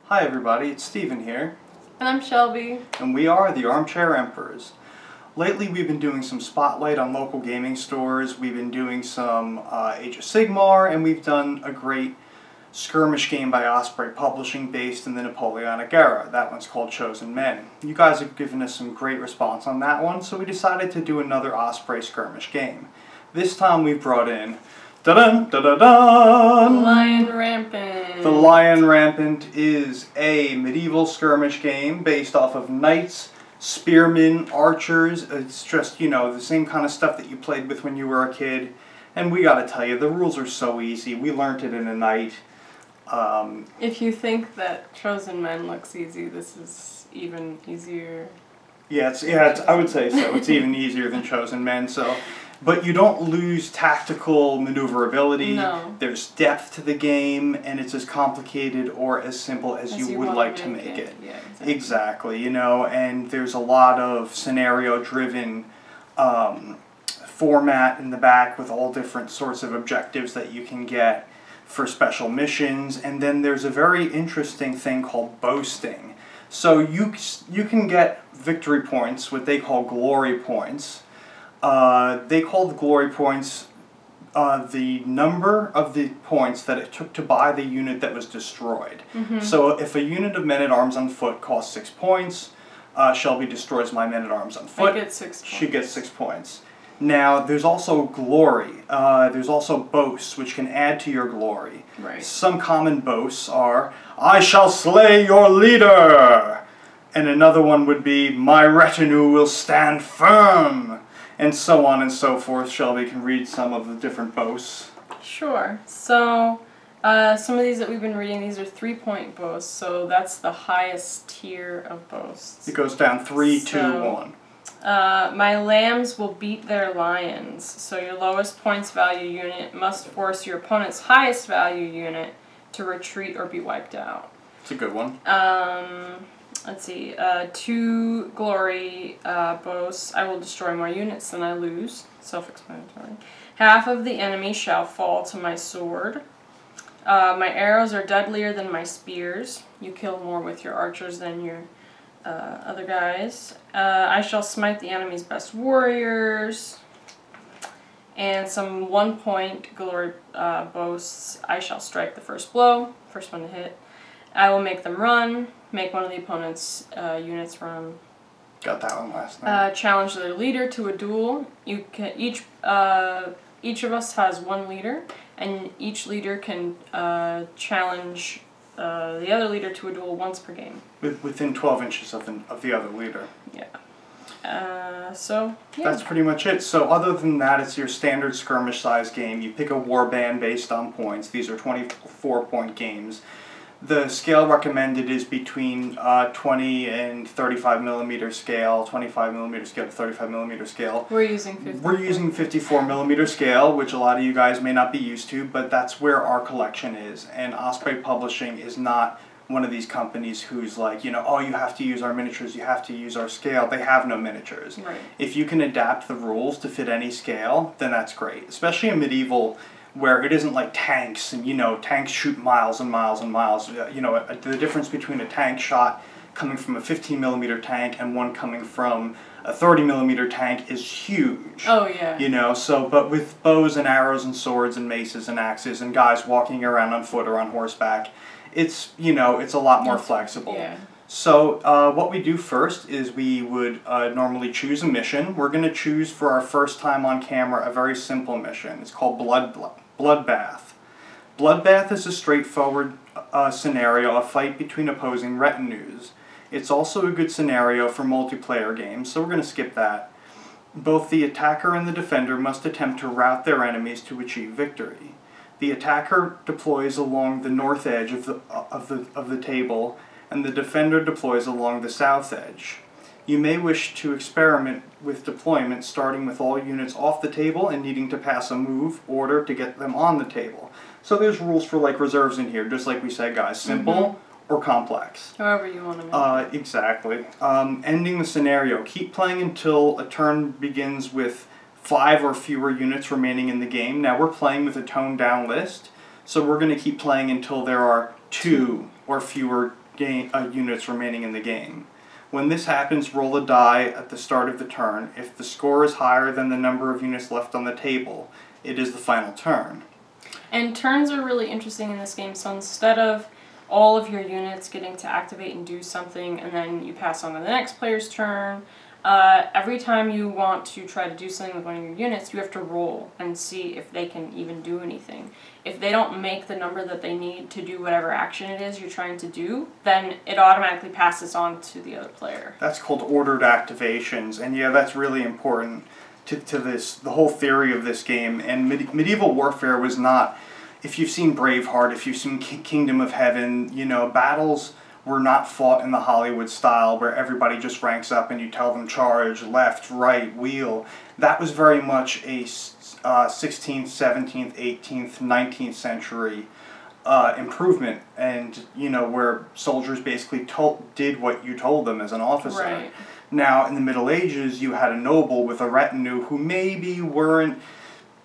Hi everybody, it's Steven here. And I'm Shelby. And we are the Armchair Emperors. Lately we've been doing some spotlight on local gaming stores, we've been doing some Age of Sigmar, and we've done a great skirmish game by Osprey Publishing based in the Napoleonic era. That one's called Chosen Men. You guys have given us some great response on that one, so we decided to do another Osprey skirmish game. This time we've brought in da-dun-da-da-dun! Lion Rampant. The Lion Rampant is a medieval skirmish game based off of knights, spearmen, archers. It's just, you know, the same kind of stuff that you played with when you were a kid. And we gotta tell you, the rules are so easy. We learned it in a night. If you think that Chosen Men looks easy, this is even easier. Yeah, I would say so. It's even easier than Chosen Men. But you don't lose tactical maneuverability. No. There's depth to the game, and it's as complicated or as simple as you would like to make it. Yeah, exactly. You know, and there's a lot of scenario-driven format in the back with all different sorts of objectives that you can get for special missions. And then there's a very interesting thing called boasting. So you can get victory points, what they call glory points. They call the glory points the number of the points that it took to buy the unit that was destroyed. Mm-hmm. So if a unit of men-at-arms on foot costs 6 points, Shelby destroys my men-at-arms on foot. I get 6 points. She gets 6 points. Now, there's also glory. There's also boasts, which can add to your glory. Right. Some common boasts are, I shall slay your leader! And another one would be, my retinue will stand firm! And so on and so forth. Shelby can read some of the different boasts. Sure. So, some of these that we've been reading, these are 3-point boasts, so that's the highest tier of boasts. It goes down 3, 2, 1. My lambs will beat their lions. So your lowest points value unit must force your opponent's highest value unit to retreat or be wiped out. It's a good one. Let's see, 2 glory boasts. I will destroy more units than I lose. Self-explanatory. Half of the enemy shall fall to my sword. My arrows are deadlier than my spears. You kill more with your archers than your other guys. I shall smite the enemy's best warriors. And some 1-point glory boasts. I shall strike the first blow. First one to hit. I will make them run. Make one of the opponent's units run. Got that one last night. Challenge their leader to a duel. You can each of us has 1 leader, and each leader can challenge the other leader to a duel once per game. Within 12 inches of the other leader. Yeah. So, yeah. That's pretty much it. So other than that, it's your standard skirmish size game. You pick a warband based on points. These are 24-point games. The scale recommended is between 20 and 35 millimeter scale, 25 millimeter scale to 35 millimeter scale. We're using 54. We're using 54 millimeter scale, which a lot of you guys may not be used to, but that's where our collection is. And Osprey Publishing is not one of these companies who's like, you know, oh, you have to use our miniatures, you have to use our scale. They have no miniatures. Right. If you can adapt the rules to fit any scale, then that's great. Especially in medieval, where it isn't like tanks, and you know, tanks shoot miles and miles and miles. You know, the difference between a tank shot coming from a 15 millimeter tank and one coming from a 30 millimeter tank is huge. Oh yeah. You know, so, but with bows and arrows and swords and maces and axes and guys walking around on foot or on horseback, it's, you know, it's a lot more flexible. Yeah. So what we do first is we would normally choose a mission. We're going to choose for our first time on camera a very simple mission. It's called Bloodbath. Bloodbath is a straightforward scenario, a fight between opposing retinues. It's also a good scenario for multiplayer games, so we're going to skip that. Both the attacker and the defender must attempt to rout their enemies to achieve victory. The attacker deploys along the north edge of the table, and the defender deploys along the south edge. You may wish to experiment with deployment, starting with all units off the table and needing to pass a move order to get them on the table. So there's rules for like reserves in here, just like we said, guys. Simple or complex. However you want to make it. Exactly. Ending the scenario. Keep playing until a turn begins with 5 or fewer units remaining in the game. Now we're playing with a toned down list, so we're going to keep playing until there are 2 or fewer units remaining in the game. When this happens, roll a die at the start of the turn. If the score is higher than the number of units left on the table, it is the final turn. And turns are really interesting in this game, so instead of all of your units getting to activate and do something and then you pass on to the next player's turn, every time you want to try to do something with one of your units, you have to roll and see if they can even do anything. If they don't make the number that they need to do whatever action it is you're trying to do, then it automatically passes on to the other player. That's called ordered activations, and yeah, that's really important to the whole theory of this game. And medieval warfare was not, if you've seen Braveheart, if you've seen Kingdom of Heaven, you know, battles were not fought in the Hollywood style where everybody just ranks up and you tell them charge, left, right, wheel. That was very much a 16th, 17th, 18th, 19th century improvement, and you know, where soldiers basically did what you told them as an officer. Right. Now, in the Middle Ages, you had a noble with a retinue who maybe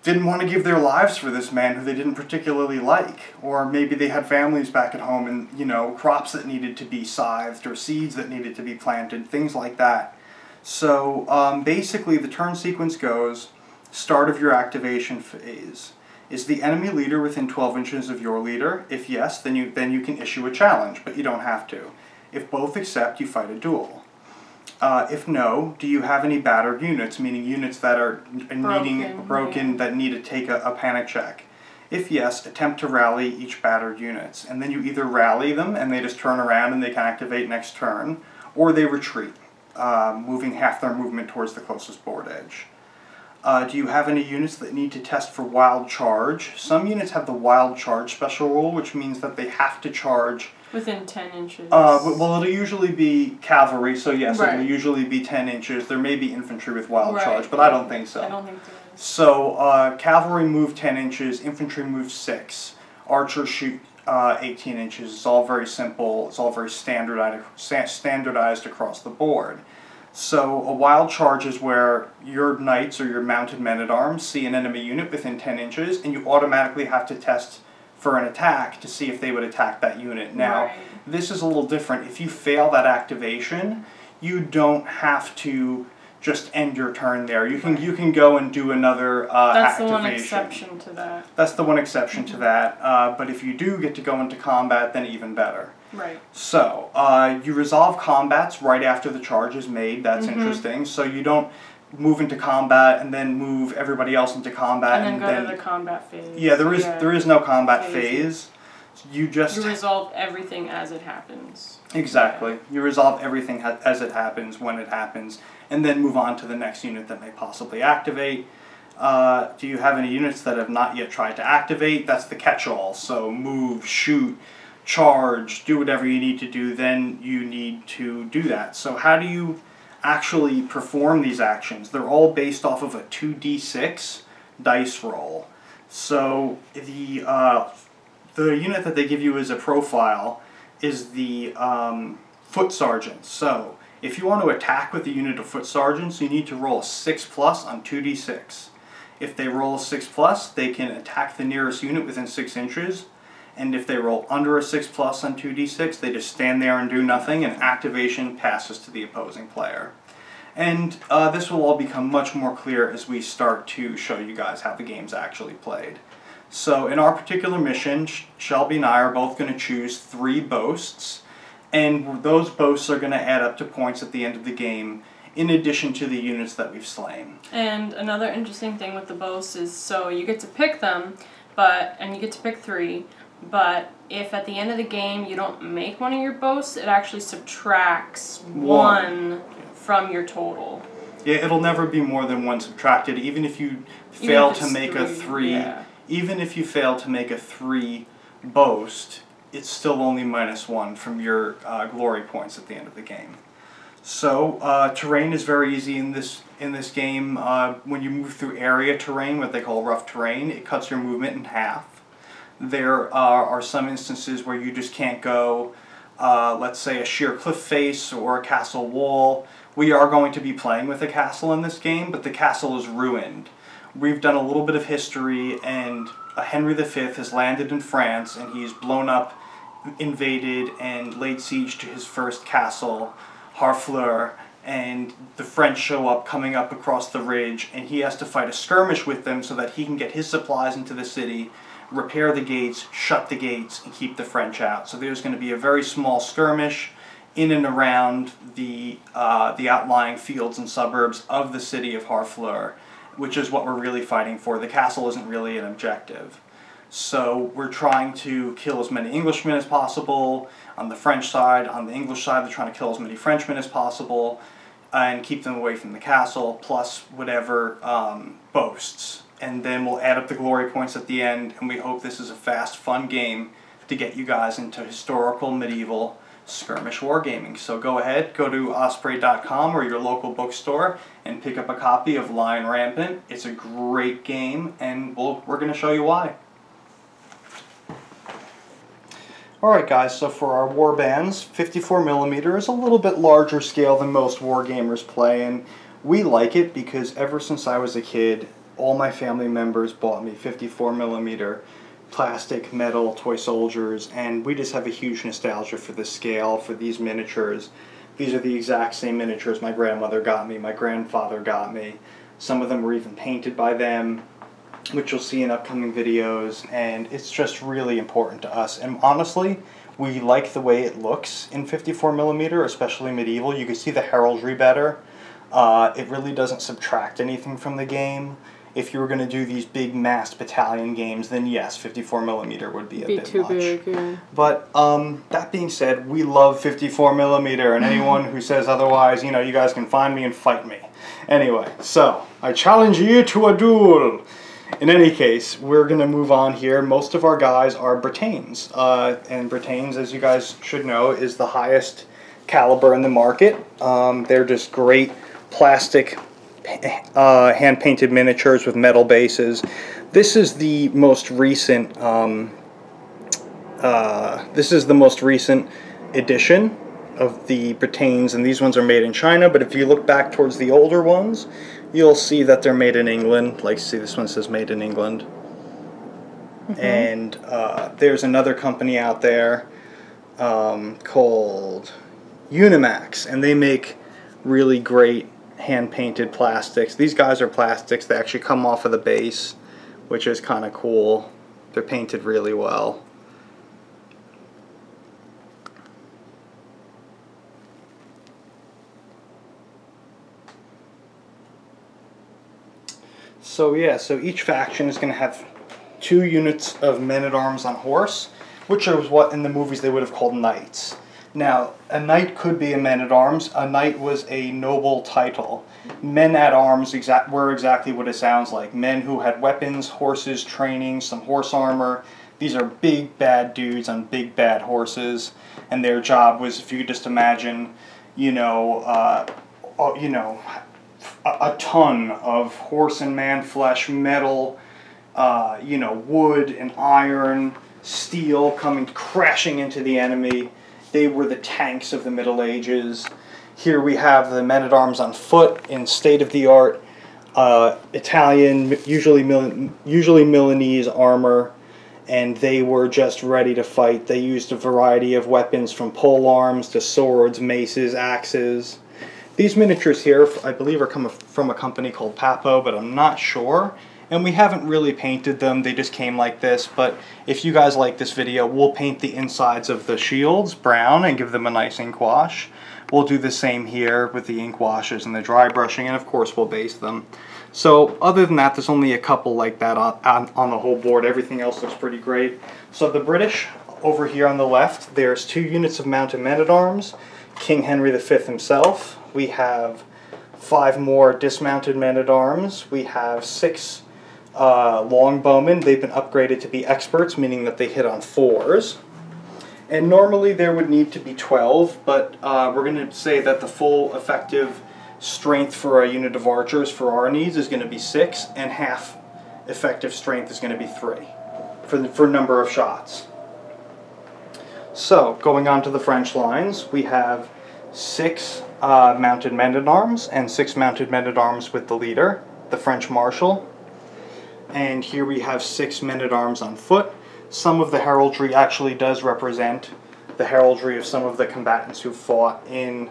didn't want to give their lives for this man who they didn't particularly like, or maybe they had families back at home and, you know, crops that needed to be scythed or seeds that needed to be planted, things like that. So basically the turn sequence goes, start of your activation phase. Is the enemy leader within 12 inches of your leader? If yes, then you can issue a challenge, but you don't have to. If both accept, you fight a duel. If no, do you have any battered units, meaning units that are broken, that need to take a panic check? If yes, attempt to rally each battered units. And then you either rally them and they just turn around and they can activate next turn, or they retreat, moving half their movement towards the closest board edge. Do you have any units that need to test for wild charge? Some units have the wild charge special rule, which means that they have to charge within 10 inches. Well, it'll usually be cavalry, so yes, right. It'll usually be 10 inches. There may be infantry with wild right. charge, but I don't think so. I don't think there is. So, cavalry move 10 inches, infantry move 6, archers shoot 18 inches. It's all very simple. It's all very standardized across the board. So, a wild charge is where your knights or your mounted men-at-arms see an enemy unit within 10 inches, and you automatically have to test for an attack to see if they would attack that unit. Now, right. This is a little different. If you fail that activation, you don't have to just end your turn there. You can go and do another That's activation. the one exception to that. That's the one exception to that. But if you do get to go into combat, then even better. Right. So, you resolve combats right after the charge is made. That's interesting. So you don't move into combat and then move everybody else into combat and then go to the combat phase. Yeah, there is no combat phase. You resolve everything as it happens. Exactly. You resolve everything as it happens, when it happens, and then move on to the next unit that may possibly activate. Do you have any units that have not yet tried to activate? That's the catch-all. So move, shoot, charge, do whatever you need to do, then you need to do that. So how do you actually perform these actions? They're all based off of a 2d6 dice roll. So the unit that they give you as a profile is the foot sergeant. So if you want to attack with a unit of foot sergeants, you need to roll a 6+ on 2d6. If they roll a 6+, they can attack the nearest unit within 6 inches. And if they roll under a 6+ on 2d6, they just stand there and do nothing, and activation passes to the opposing player. And this will all become much more clear as we start to show you guys how the game's actually played. So in our particular mission, Shelby and I are both going to choose 3 boasts, and those boasts are going to add up to points at the end of the game, in addition to the units that we've slain. And another interesting thing with the boasts is, so you get to pick them, and you get to pick 3, but if at the end of the game you don't make one of your boasts, it actually subtracts 1 from your total. Yeah, it'll never be more than 1 subtracted, even if you fail to make a 3. Yeah. Even if you fail to make a 3 boast, it's still only -1 from your glory points at the end of the game. So terrain is very easy in this game. When you move through area terrain, what they call rough terrain, it cuts your movement in half. There are some instances where you just can't go, let's say, a sheer cliff face or a castle wall. We are going to be playing with a castle in this game, but the castle is ruined. We've done a little bit of history, and Henry V has landed in France, and he's blown up invaded and laid siege to his first castle, Harfleur, and the French show up coming up across the ridge, and he has to fight a skirmish with them so that he can get his supplies into the city, repair the gates, shut the gates, and keep the French out. So there's going to be a very small skirmish in and around the outlying fields and suburbs of the city of Harfleur, which is what we're really fighting for. The castle isn't really an objective. So we're trying to kill as many Englishmen as possible on the French side. On the English side, they're trying to kill as many Frenchmen as possible and keep them away from the castle, plus whatever boasts. And then we'll add up the glory points at the end, and we hope this is a fast, fun game to get you guys into historical, medieval, skirmish wargaming. So go ahead, go to osprey.com or your local bookstore and pick up a copy of Lion Rampant. It's a great game, and we're going to show you why. Alright guys, so for our war bands, 54mm is a little bit larger scale than most wargamers play, and we like it because ever since I was a kid, all my family members bought me 54mm plastic, metal, toy soldiers, and we just have a huge nostalgia for this scale, for these miniatures. These are the exact same miniatures my grandmother got me, my grandfather got me. Some of them were even painted by them, which you'll see in upcoming videos, and it's just really important to us. And honestly, we like the way it looks in 54mm, especially medieval. You can see the heraldry better. It really doesn't subtract anything from the game. If you were going to do these big massed battalion games, then yes, 54mm would be a bit too much. big, yeah. But that being said, we love 54mm, and anyone who says otherwise, you know, you guys can find me and fight me. Anyway, so I challenge you to a duel. In any case, we're going to move on here. Most of our guys are Pertains, and Pertains, as you guys should know, is the highest caliber in the market. They're just great plastic hand-painted miniatures with metal bases. This is the most recent. This is the most recent edition of the Pertains, and these ones are made in China. But if you look back towards the older ones, you'll see that they're made in England. Like, see, this one says made in England. And there's another company out there called Unimax, and they make really great hand-painted plastics. These guys are plastics. They actually come off of the base, which is kind of cool. They're painted really well. So yeah, so each faction is going to have 2 units of men-at-arms on horse, which is what in the movies they would have called knights. Now, a knight could be a man-at-arms. A knight was a noble title. Men-at-arms were exactly what it sounds like. Men who had weapons, horses, training, some horse armor. These are big, bad dudes on big, bad horses, and their job was, if you could just imagine, a ton of horse and man flesh, metal, wood and iron, steel coming crashing into the enemy. They were the tanks of the Middle Ages. Here we have the men-at-arms on foot in state-of-the-art Italian, usually Milanese armor, and they were just ready to fight. They used a variety of weapons from pole arms to swords, maces, axes. These miniatures here, I believe, are coming from a company called Papo, but I'm not sure. And we haven't really painted them, they just came like this. But if you guys like this video, we'll paint the insides of the shields brown and give them a nice ink wash. We'll do the same here with the ink washes and the dry brushing, and of course we'll base them. So other than that, there's only a couple like that on the whole board. Everything else looks pretty great. So the British, over here on the left, there's 2 units of mounted men-at-arms. King Henry V himself. We have 5 more dismounted men-at-arms. We have 6 longbowmen. They've been upgraded to be experts, meaning that they hit on 4s. And normally there would need to be 12, but we're going to say that the full effective strength for a unit of archers for our needs is going to be 6, and half effective strength is going to be 3 for number of shots. So, going on to the French lines, we have 6 mounted men-at-arms and 6 mounted men-at-arms with the leader, the French Marshal. And here we have 6 men-at-arms on foot. some of the heraldry actually does represent the heraldry of some of the combatants who fought in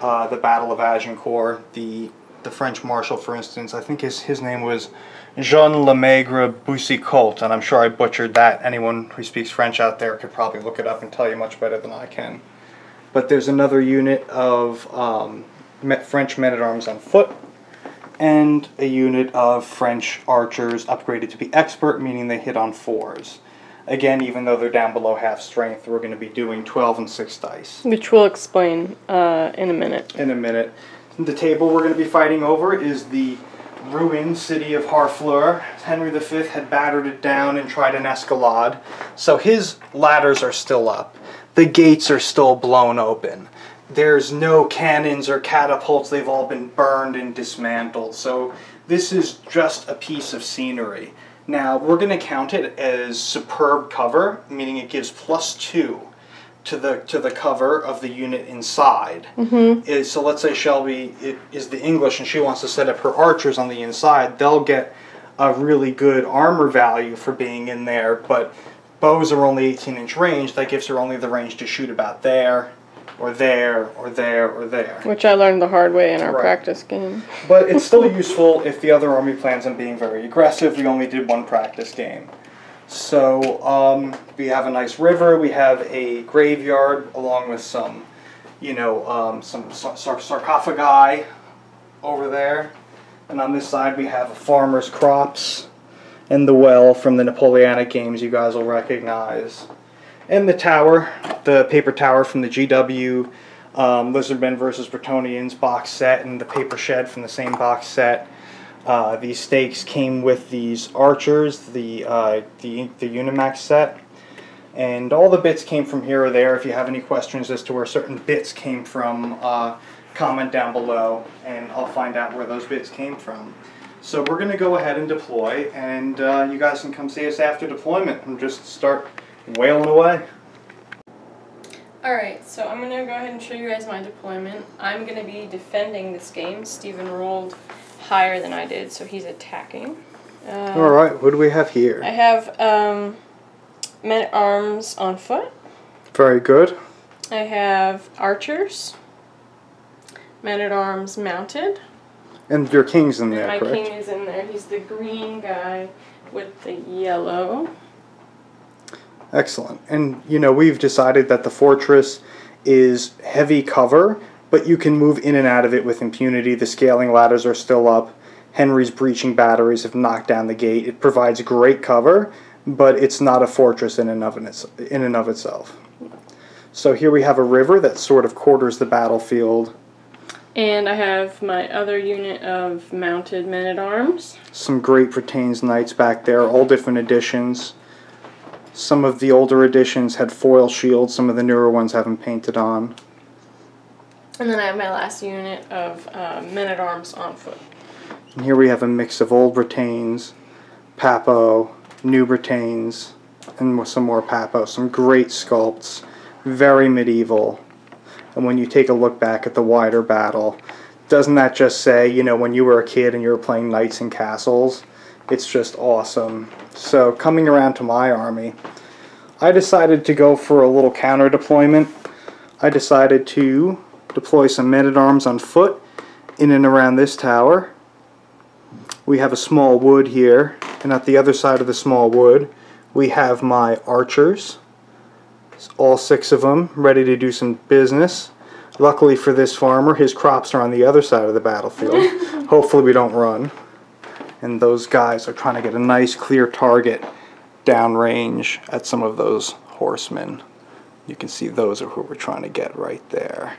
the Battle of Agincourt. The French Marshal, for instance, I think his name was Jean Lemaigre Boucicault, and I'm sure I butchered that. Anyone who speaks French out there could probably look it up and tell you much better than I can. But there's another unit of French men-at-arms on foot, and a unit of French archers upgraded to be expert, meaning they hit on 4s. Again, even though they're down below half strength, we're going to be doing 12 and 6 dice. Which we'll explain in a minute. In a minute. The table we're going to be fighting over is the ruined city of Harfleur. Henry V had battered it down and tried an escalade, so his ladders are still up. The gates are still blown open. There's no cannons or catapults. They've all been burned and dismantled. So this is just a piece of scenery. Now, we're going to count it as superb cover, meaning it gives +2 to the cover of the unit inside. So let's say Shelby is the English and she wants to set up her archers on the inside. They'll get a really good armor value for being in there, but bows are only 18-inch range. That gives her only the range to shoot about there, or there, or there, or there. Which I learned the hard way in our practice game. But it's still useful if the other army plans on being very aggressive. We only did one practice game. So we have a nice river. We have a graveyard along with some, some sarcophagi over there. And on this side we have a farmer's crops and the well from the Napoleonic games you guys will recognize. And the tower, the paper tower from the GW Lizardmen vs. Bretonians box set, and the paper shed from the same box set. These stakes came with these archers, the Unimax set, and all the bits came from here or there. If you have any questions as to where certain bits came from, comment down below, and I'll find out where those bits came from. So we're going to go ahead and deploy, and you guys can come see us after deployment and just start wailing away. Alright, so I'm going to go ahead and show you guys my deployment. I'm going to be defending this game. Steven rolled higher than I did, so he's attacking. Alright, what do we have here? I have men-at-arms on foot. Very good. I have archers. Men-at-arms mounted. And your king's in there, my correct? My king is in there. He's the green guy with the yellow. Excellent. And, we've decided that the fortress is heavy cover, but you can move in and out of it with impunity. The scaling ladders are still up. Henry's breaching batteries have knocked down the gate. It provides great cover, but it's not a fortress in and of itself. So here we have a river that sort of quarters the battlefield. And I have my other unit of mounted men-at-arms. Some great Pertains knights back there, all different editions. Some of the older editions had foil shields, some of the newer ones haven't painted on. And then I have my last unit of men-at-arms on foot. And here we have a mix of old Bretains, Papo, new Bretains, and some more Papo. Some great sculpts, very medieval. And when you take a look back at the wider battle, doesn't that just say, when you were a kid and you were playing knights and castles? It's just awesome. So coming around to my army, I decided to go for a little counter deployment. I decided to deploy some men-at-arms on foot in and around this tower. We have a small wood here, and at the other side of the small wood we have my archers. All 6 of them ready to do some business. Luckily for this farmer, his crops are on the other side of the battlefield. Hopefully we don't run. And those guys are trying to get a nice clear target downrange at some of those horsemen. You can see those are who we're trying to get right there.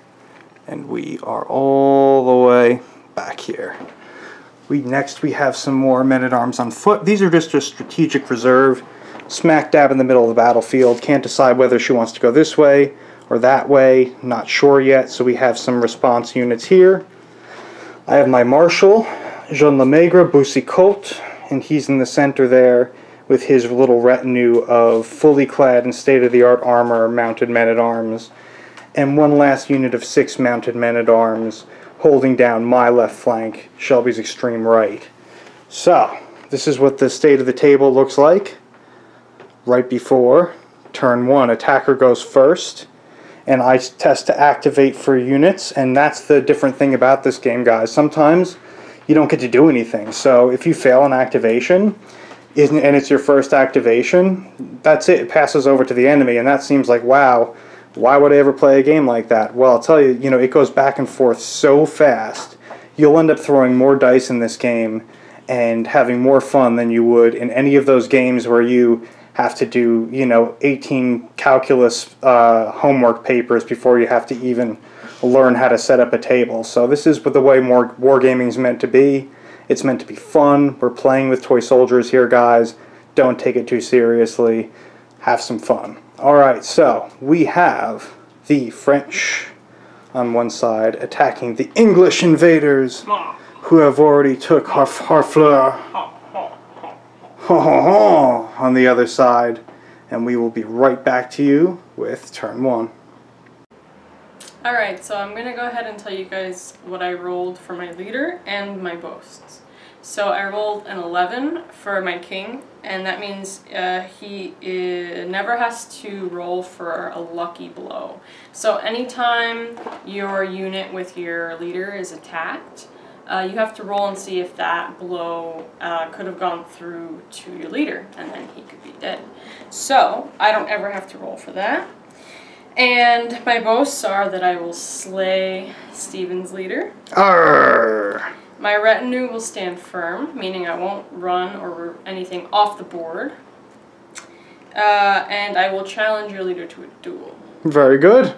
And we are all the way back here. Next we have some more men-at-arms on foot. These are just a strategic reserve, smack dab in the middle of the battlefield. Can't decide whether she wants to go this way or that way, not sure yet, so we have some response units here. I have my Marshal, Jean Lemaigre Boucicault, and he's in the center there with his little retinue of fully clad and state-of-the-art armor mounted men-at-arms, and one last unit of 6 mounted men-at-arms holding down my left flank, Shelby's extreme right. So, this is what the state of the table looks like. right before turn 1. Attacker goes first, and I test to activate for units, and that's the different thing about this game, guys. Sometimes you don't get to do anything, so if you fail an activation, and it's your first activation, that's it. It passes over to the enemy, and that seems like, wow, why would I ever play a game like that? Well, I'll tell you, it goes back and forth so fast. You'll end up throwing more dice in this game and having more fun than you would in any of those games where you have to do, 18 calculus homework papers before you have to even learn how to set up a table. So this is the way more wargaming is meant to be. It's meant to be fun. We're playing with toy soldiers here, guys. Don't take it too seriously. Have some fun. Alright, so we have the French on one side attacking the English invaders who have already took Harfleur on the other side, and we will be right back to you with turn 1. Alright, so I'm going to go ahead and tell you guys what I rolled for my leader and my boasts. So I rolled an 11 for my king, and that means he never has to roll for a lucky blow. So anytime your unit with your leader is attacked, you have to roll and see if that blow could have gone through to your leader, and then he could be dead. So I don't ever have to roll for that. And my boasts are that I will slay Stephen's leader. Arr! My retinue will stand firm, meaning I won't run or anything off the board. And I will challenge your leader to a duel. Very good.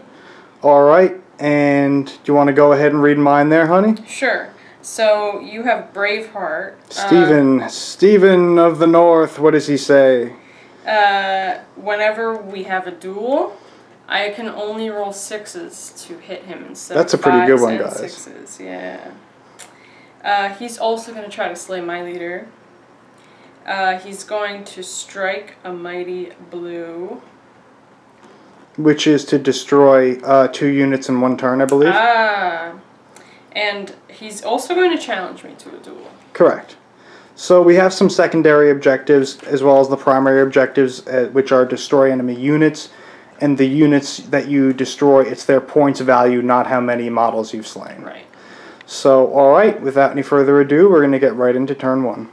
Alright, and do you want to go ahead and read mine there, honey? Sure. So you have Braveheart. Stephen of the North, what does he say? Whenever we have a duel, I can only roll 6s to hit him instead That's of 5s a pretty good one, and guys. 6s, yeah. He's also going to try to slay my leader. He's going to strike a mighty blue. Which is to destroy 2 units in 1 turn, I believe. And he's also going to challenge me to a duel. Correct. So we have some secondary objectives as well as the primary objectives, which are destroy enemy units. And the units that you destroy, it's their points value, not how many models you've slain. Right. So, alright, without any further ado, we're going to get right into turn 1.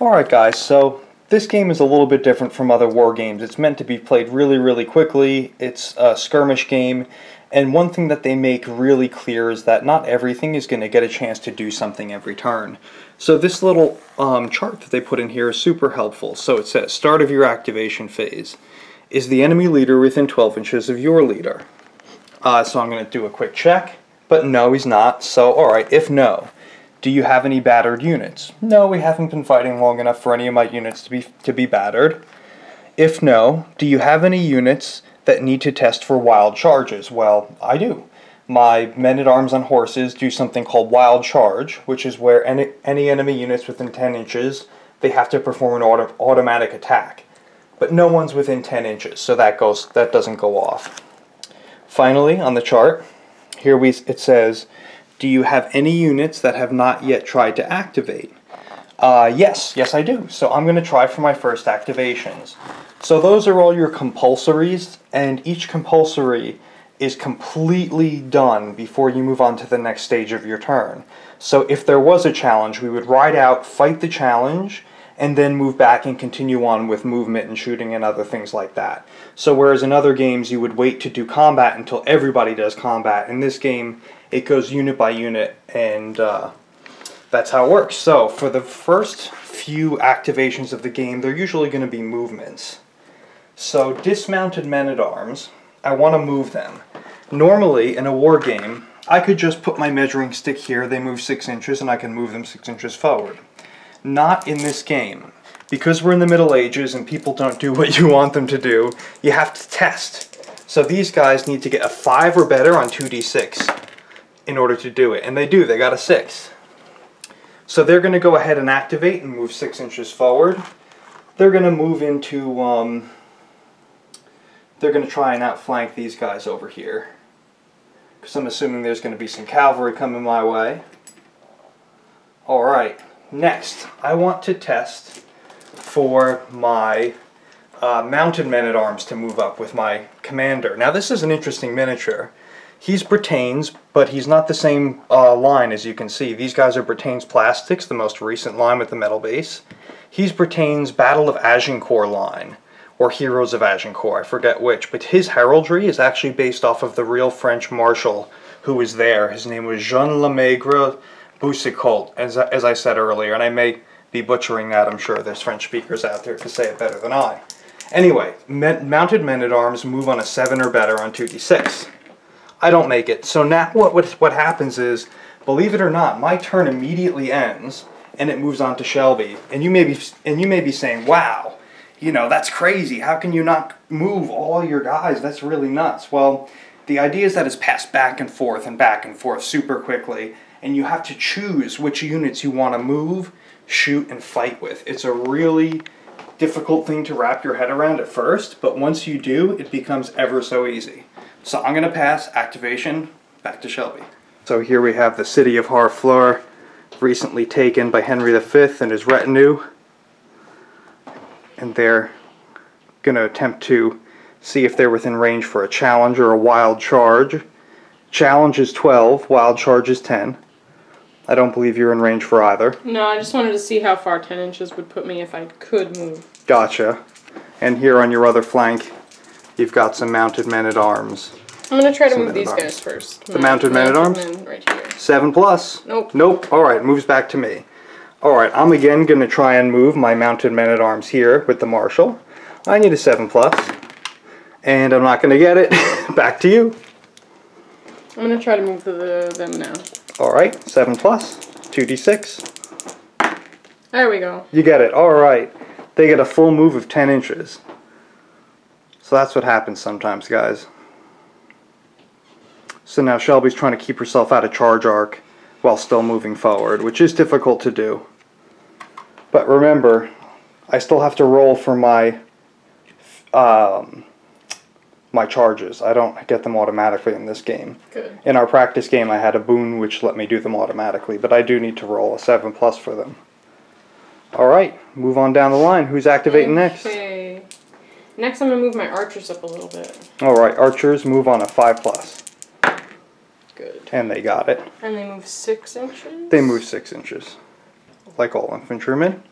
Alright guys, so this game is a little bit different from other war games. It's meant to be played really, really quickly. It's a skirmish game. And one thing that they make really clear is that not everything is going to get a chance to do something every turn. So this little chart that they put in here is super helpful. So it says, start of your activation phase. Is the enemy leader within 12 inches of your leader? So I'm going to do a quick check. But no, he's not. So, alright, if no, do you have any battered units? No, we haven't been fighting long enough for any of my units to be battered. If no, do you have any units that need to test for wild charges? Well, I do. My men-at-arms on horses do something called wild charge, which is where any enemy units within 10 inches, they have to perform an automatic attack. But no one's within 10 inches, so that doesn't go off. Finally, on the chart, here it says, do you have any units that have not yet tried to activate? Yes I do. So I'm going to try for my first activations. So those are all your compulsories, and each compulsory is completely done before you move on to the next stage of your turn. So if there was a challenge, we would ride out, fight the challenge, and then move back and continue on with movement and shooting and other things like that. So whereas in other games you would wait to do combat until everybody does combat, in this game it goes unit by unit, and that's how it works. So for the first few activations of the game, they're usually going to be movements. So dismounted men-at-arms, I want to move them. Normally in a war game, I could just put my measuring stick here, they move 6 inches, and I can move them 6 inches forward. Not in this game. Because we're in the Middle Ages and people don't do what you want them to do, you have to test. So these guys need to get a 5 or better on 2d6 in order to do it. And they do, they got a 6. So they're going to go ahead and activate and move 6 inches forward. They're going to move into, they're going to try and outflank these guys over here. Because I'm assuming there's going to be some cavalry coming my way. Alright. Next, I want to test for my mounted men-at-arms to move up with my commander. Now this is an interesting miniature. He's Pertains, but he's not the same line as you can see. These guys are Pertains Plastics, the most recent line with the metal base. He's Pertains Battle of Agincourt line, or Heroes of Agincourt, I forget which, but his heraldry is actually based off of the real French Marshal who was there. His name was Jean Lemaigre Boucicault, as I said earlier, and I may be butchering that. I'm sure there's French speakers out there to say it better than I. Anyway, mounted men-at-arms move on a 7 or better on 2d6. I don't make it. So now what happens is, believe it or not, my turn immediately ends, and it moves on to Shelby. And you may be saying, wow, you know, that's crazy. How can you not move all your guys? That's really nuts. Well, the idea is that it's passed back and forth super quickly, and you have to choose which units you want to move, shoot, and fight with. It's a really difficult thing to wrap your head around at first, but once you do, it becomes ever so easy. So I'm going to pass activation back to Shelby. So here we have the city of Harfleur, recently taken by Henry V and his retinue. And they're going to attempt to see if they're within range for a challenge or a wild charge. Challenge is 12, wild charge is 10. I don't believe you're in range for either. No, I just wanted to see how far 10 inches would put me if I could move. Gotcha. And here on your other flank, you've got some mounted men-at-arms. I'm going to try to move these guys first. The mounted men-at-arms? Right here. 7+? Nope. Nope. Alright, moves back to me. Alright, I'm again going to try and move my mounted men-at-arms here with the Marshal. I need a 7+. And I'm not going to get it. Back to you. I'm going to try to move them now. Alright, 7+, 2d6. There we go. You get it. Alright. They get a full move of 10 inches. So that's what happens sometimes, guys. So now Shelby's trying to keep herself out of charge arc while still moving forward, which is difficult to do. But remember, I still have to roll for my my charges. I don't get them automatically in this game. Good. In our practice game, I had a boon which let me do them automatically, but I do need to roll a 7+ for them. Alright, move on down the line. Who's activating next? Okay. Next I'm going to move my archers up a little bit. Alright, archers move on a 5+. Good. And they got it. And they move 6 inches? They move 6 inches. Like all infantrymen.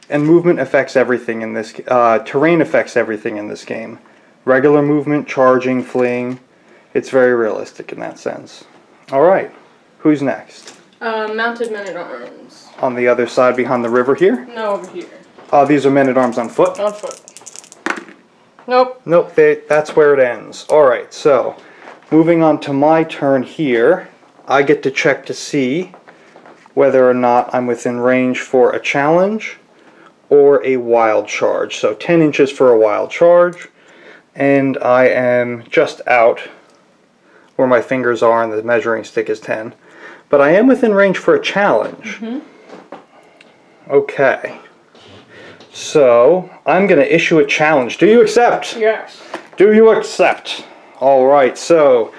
And movement affects everything in this... terrain affects everything in this game. Regular movement, charging, fleeing. It's very realistic in that sense. Alright, who's next? Mounted men-at-arms. On the other side behind the river here? No, over here. These are men-at-arms on foot? On foot. Nope. Nope, that's where it ends. Alright, so, moving on to my turn here, I get to check to see whether or not I'm within range for a challenge or a wild charge. So 10 inches for a wild charge, and I am just out where my fingers are and the measuring stick is 10. But I am within range for a challenge. Okay. So, I'm going to issue a challenge. Do you accept? Yes. Do you accept? Alright, so,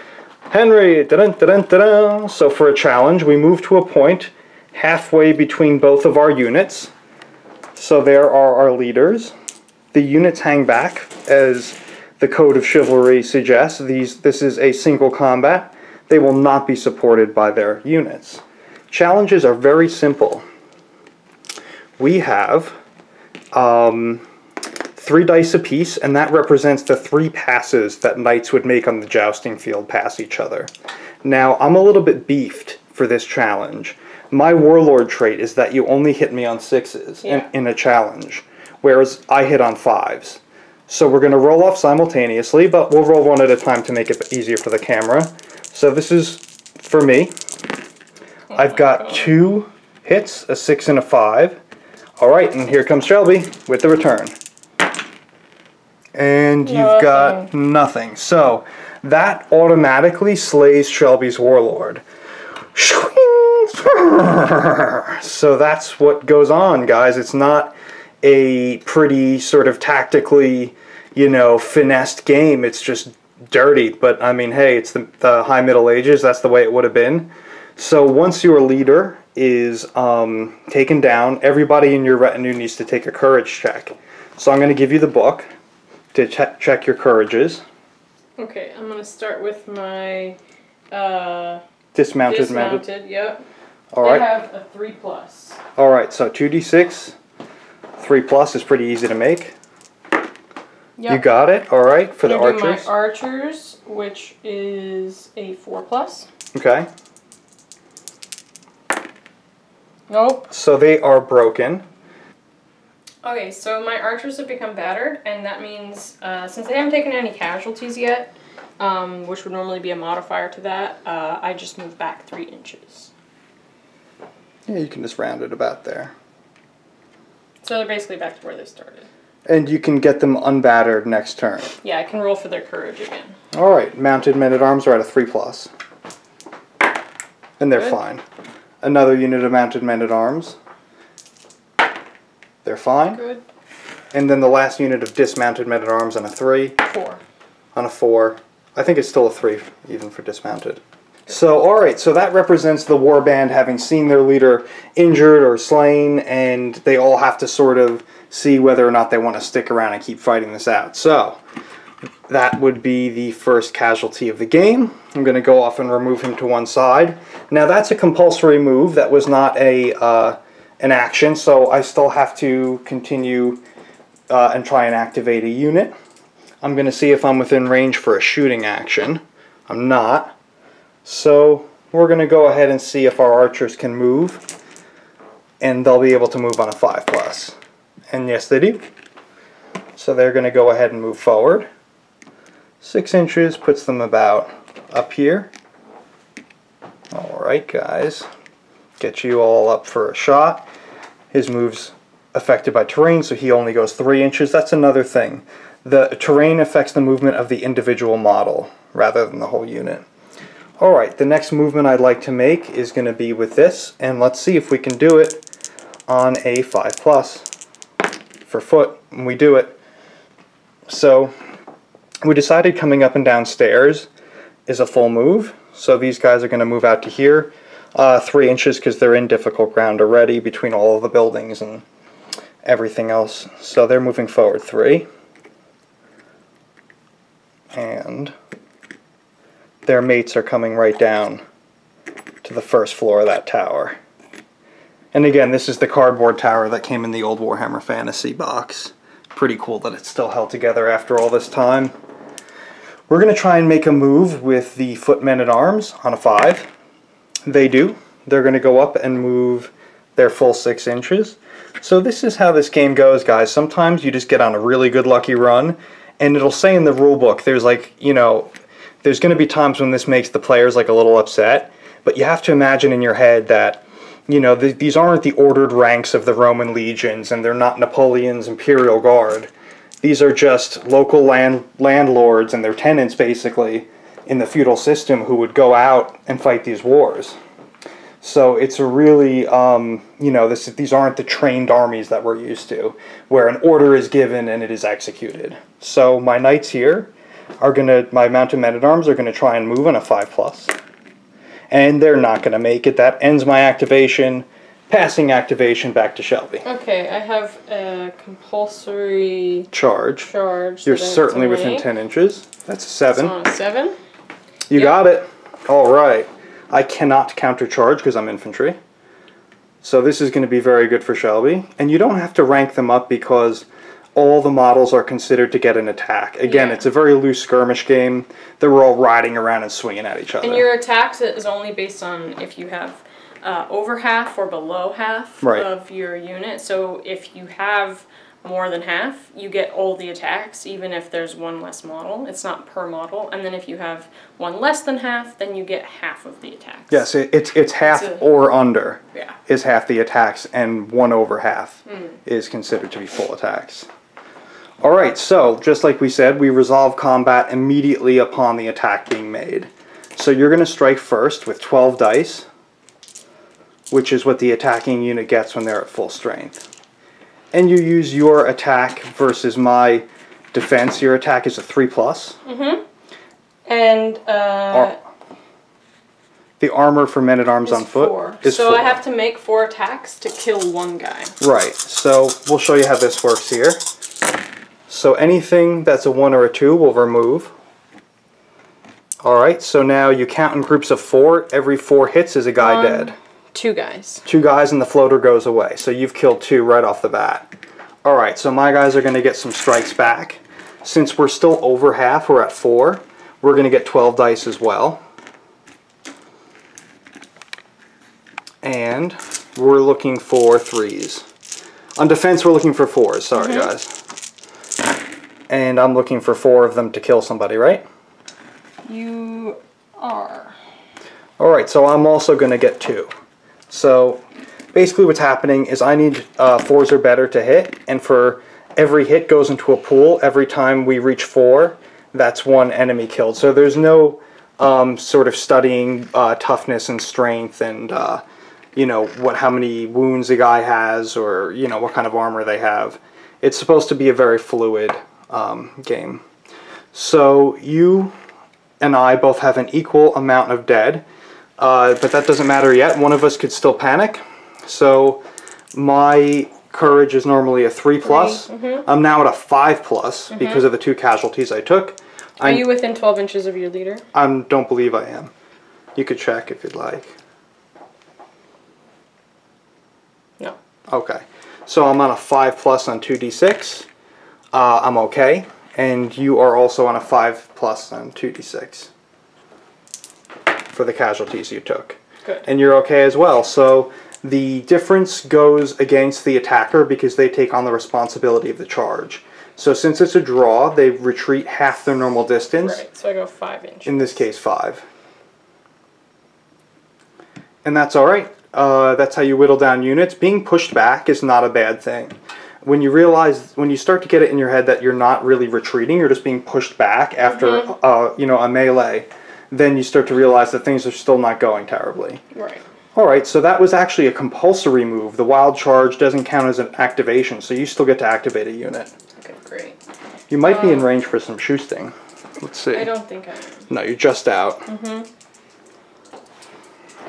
Henry, so for a challenge, we move to a point halfway between both of our units. So there are our leaders. The units hang back, as the Code of Chivalry suggests. This is a single combat. They will not be supported by their units. Challenges are very simple. We have 3 dice apiece, and that represents the 3 passes that knights would make on the jousting field past each other. Now, I'm a little bit beefed for this challenge. My Warlord trait is that you only hit me on 6s in a challenge, whereas I hit on 5s. So we're going to roll off simultaneously, but we'll roll one at a time to make it easier for the camera. So this is for me. I've got 2 hits, a 6 and a 5. Alright, and here comes Shelby with the return. And you've got nothing. So that automatically slays Shelby's Warlord. So that's what goes on, guys. It's not a pretty sort of tactically, you know, finessed game. It's just dirty. But I mean, hey, it's the High Middle Ages. That's the way it would have been. So once your leader is taken down, everybody in your retinue needs to take a courage check. So I'm going to give you the book to check your courages. Okay, I'm going to start with my Dismounted. Yep. All right. I have a 3+. All right, so 2d6, 3+ is pretty easy to make. Yep. You got it. All right, for the archers. My archers, which is a 4+. Okay. Nope. So they are broken. Okay, so my archers have become battered, and that means since they haven't taken any casualties yet, which would normally be a modifier to that, I just move back 3 inches. Yeah, you can just round it about there. So they're basically back to where they started. And you can get them unbattered next turn. Yeah, I can roll for their courage again. All right, mounted men-at-arms are at a 3+. And they're fine. Another unit of mounted men-at-arms. They're fine. Good. And then the last unit of dismounted men-at-arms on a 3. 4. On a 4. I think it's still a 3, even for dismounted. So, alright, so that represents the warband having seen their leader injured or slain, and they all have to sort of see whether or not they want to stick around and keep fighting this out. So, that would be the first casualty of the game. I'm going to go off and remove him to one side. Now, that's a compulsory move. That was not an action, so I still have to continue and try and activate a unit. I'm going to see if I'm within range for a shooting action. I'm not. So we're going to go ahead and see if our archers can move, and they'll be able to move on a 5+. And yes, they do. So they're going to go ahead and move forward. 6 inches puts them about up here. Alright, guys. Get you all up for a shot. His move's affected by terrain, so he only goes 3 inches. That's another thing. The terrain affects the movement of the individual model rather than the whole unit. Alright, the next movement I'd like to make is going to be with this, and let's see if we can do it on a 5+ for foot, and we do it. So, we decided coming up and down stairs is a full move, so these guys are going to move out to here, 3 inches because they're in difficult ground already between all of the buildings and everything else. So they're moving forward 3. And their mates are coming right down to the first floor of that tower. And again, this is the cardboard tower that came in the old Warhammer Fantasy box. Pretty cool that it's still held together after all this time. We're going to try and make a move with the footmen-at-arms on a 5. They do. They're going to go up and move their full 6 inches. So this is how this game goes, guys. Sometimes you just get on a really good lucky run, and it'll say in the rulebook, there's like, you know, there's going to be times when this makes the players like a little upset, but you have to imagine in your head that, you know, these aren't the ordered ranks of the Roman legions, and they're not Napoleon's Imperial Guard. These are just local landlords and their tenants, basically, in the feudal system who would go out and fight these wars. So it's a really, you know, these aren't the trained armies that we're used to, where an order is given and it is executed. So my knights here are my mounted men-at-arms are going to try and move on a 5+. And they're not going to make it. That ends my activation. Passing activation back to Shelby. Okay, I have a compulsory charge. You're certainly within 10 inches. That's a 7. That's on a 7. You got it. All right. I cannot countercharge because I'm infantry. So this is going to be very good for Shelby. And you don't have to rank them up because all the models are considered to get an attack. Again, it's a very loose skirmish game. They're all riding around and swinging at each other. And your attacks is only based on if you have over half or below half of your unit. So if you have more than half, you get all the attacks, even if there's one less model. It's not per model. And then if you have one less than half, then you get half of the attacks. Yes, it's half or under Yeah. is half the attacks, and 1 over half is considered to be full attacks. Alright, so just like we said, we resolve combat immediately upon the attack being made. So you're going to strike first with 12 dice, which is what the attacking unit gets when they're at full strength. And you use your attack versus my defense. Your attack is a 3+. And The armor for men-at-arms on foot 4. is so 4. I have to make 4 attacks to kill one guy. Right. So we'll show you how this works here. So anything that's a 1 or a 2 will remove. Alright, so now you count in groups of 4. Every 4 hits is a guy dead. 2 guys. 2 guys and the floater goes away. So you've killed 2 right off the bat. Alright, so my guys are going to get some strikes back. Since we're still over half, we're at 4. We're going to get 12 dice as well. And we're looking for 3s. On defense, we're looking for 4s. Sorry, guys. And I'm looking for 4 of them to kill somebody, right? You are. Alright, so I'm also going to get 2. So basically what's happening is I need 4s or better to hit, and for every hit goes into a pool. Every time we reach 4, that's 1 enemy killed. So there's no sort of studying toughness and strength and you know, how many wounds a guy has, or you know, what kind of armor they have. It's supposed to be a very fluid game. So you and I both have an equal amount of dead, but that doesn't matter yet. One of us could still panic. So my courage is normally a 3+. I'm now at a 5+ because of the 2 casualties I took. Are you within 12 inches of your leader? I don't believe I am. You could check if you'd like. No. Okay. So I'm on a 5+ on 2d6. I'm okay. And you are also on a 5+ on 2d6 for the casualties you took. Good. And you're okay as well. So the difference goes against the attacker because they take on the responsibility of the charge. So since it's a draw, they retreat half their normal distance. Right, so I go 5 inches. In this case, 5. And that's alright. That's how you whittle down units. Being pushed back is not a bad thing. When you realize, when you start to get it in your head that you're not really retreating, you're just being pushed back after you know, a melee, then you start to realize that things are still not going terribly. Right. Alright, so that was actually a compulsory move. The wild charge doesn't count as an activation, so you still get to activate a unit. Okay, great. You might be in range for some Jousting. Let's see. I don't think I am. No, you're just out.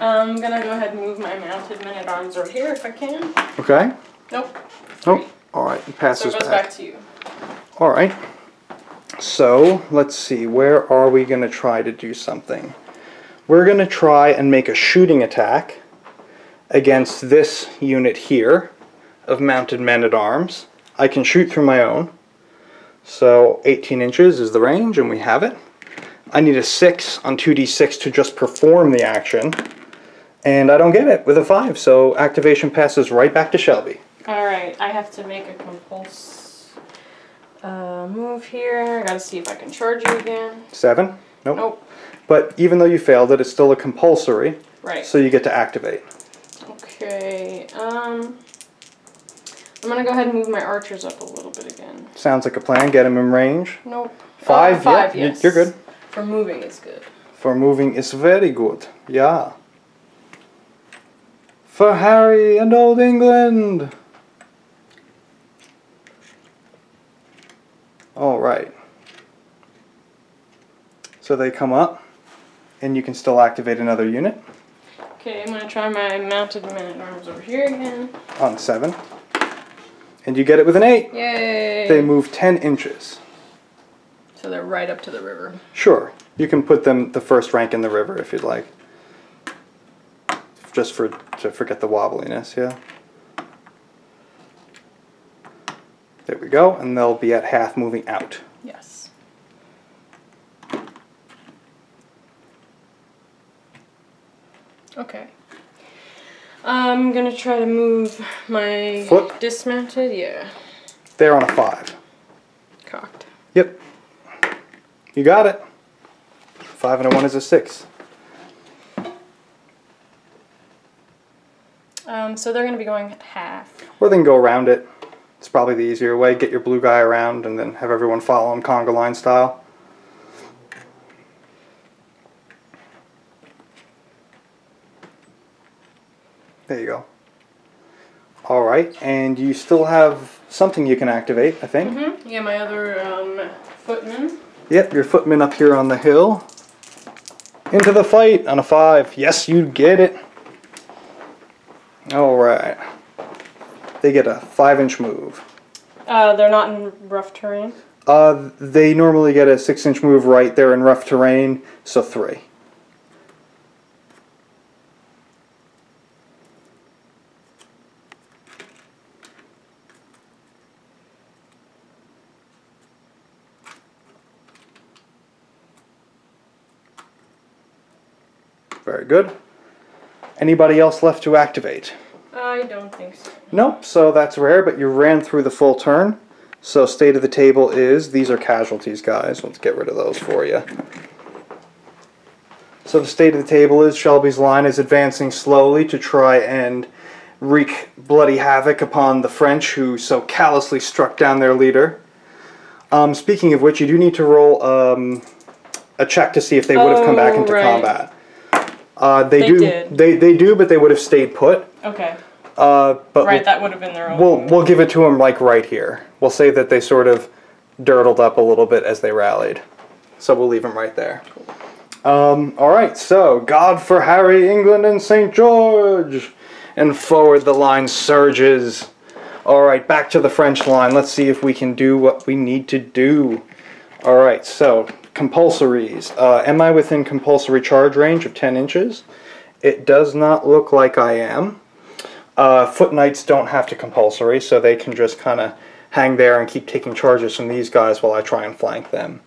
I'm gonna go ahead and move my mounted men-at-arms over here if I can. Okay. Nope. Oh, alright, it passes So it goes back to you. Alright. So, let's see, where are we going to try to do something? We're going to try and make a shooting attack against this unit here of mounted men-at-arms. I can shoot through my own. So 18 inches is the range, and we have it. I need a 6 on 2d6 to just perform the action, and I don't get it with a 5, so activation passes right back to Shelby. Alright, I have to make a move here. I gotta see if I can charge you again. 7? Nope. Nope. But even though you failed it, it's still a compulsory, Right. so you get to activate. Okay, I'm gonna go ahead and move my archers up a little bit again. Sounds like a plan. Get him in range. Nope. 5? 5, yeah, yes. you're good. For moving is good. For moving is very good. Yeah. For Harry and Old England. Alright. So they come up, and you can still activate another unit. Okay, I'm gonna try my mounted men-at-arms over here again. On 7. And you get it with an 8. Yay! They move 10 inches. So they're right up to the river. Sure. You can put them the first rank in the river if you'd like. Just to forget the wobbliness, yeah. There we go, and they'll be at half moving out. Yes. Okay. I'm gonna try to move my Foot? dismounted, yeah. They're on a 5. Cocked. Yep. You got it. 5 and a 1 is a 6. So they're gonna be going at half. Or they can go around it. It's probably the easier way. Get your blue guy around and then have everyone follow him conga line style. There you go. Alright, and you still have something you can activate, I think. Yeah, my other footmen. Yep, your footmen up here on the hill. Into the fight on a 5. Yes, you get it. Alright. They get a 5-inch move. They're not in rough terrain? They normally get a 6-inch move right there in rough terrain, so 3. Very good. Anybody else left to activate? I don't think so. Nope, so that's rare, but you ran through the full turn. So state of the table is, these are casualties, guys. Let's get rid of those for you. So the state of the table is Shelby's line is advancing slowly to try and wreak bloody havoc upon the French who so callously struck down their leader. Speaking of which, you do need to roll a check to see if they would have come back into combat. They do, but they would have stayed put. Okay. But that would have been their own. We'll give it to them like right here. We'll say that they sort of dirtled up a little bit as they rallied. So we'll leave them right there. Alright, so God for Harry, England, and St. George! And forward the line surges. Alright, back to the French line. Let's see if we can do what we need to do. Alright, so compulsories. Am I within compulsory charge range of 10 inches? It does not look like I am. Foot Knights don't have to compulsory, so they can just kind of hang there and keep taking charges from these guys while I try and flank them.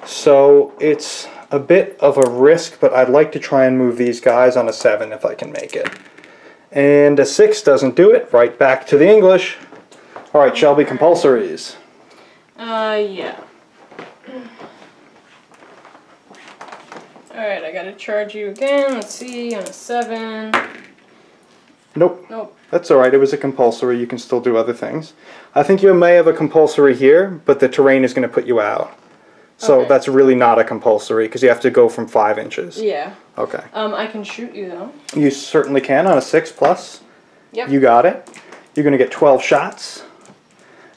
So it's a bit of a risk, but I'd like to try and move these guys on a 7 if I can make it. And a 6 doesn't do it. Right back to the English. Alright, Shelby, compulsories. Yeah. Alright, I gotta charge you again. Let's see, on a 7. Nope. Nope. That's alright, it was a compulsory. You can still do other things. I think you may have a compulsory here, but the terrain is going to put you out. So okay. That's really not a compulsory, because you have to go from 5 inches. Yeah. Okay. I can shoot you, though. You certainly can on a 6+. Yep. You got it. You're going to get 12 shots.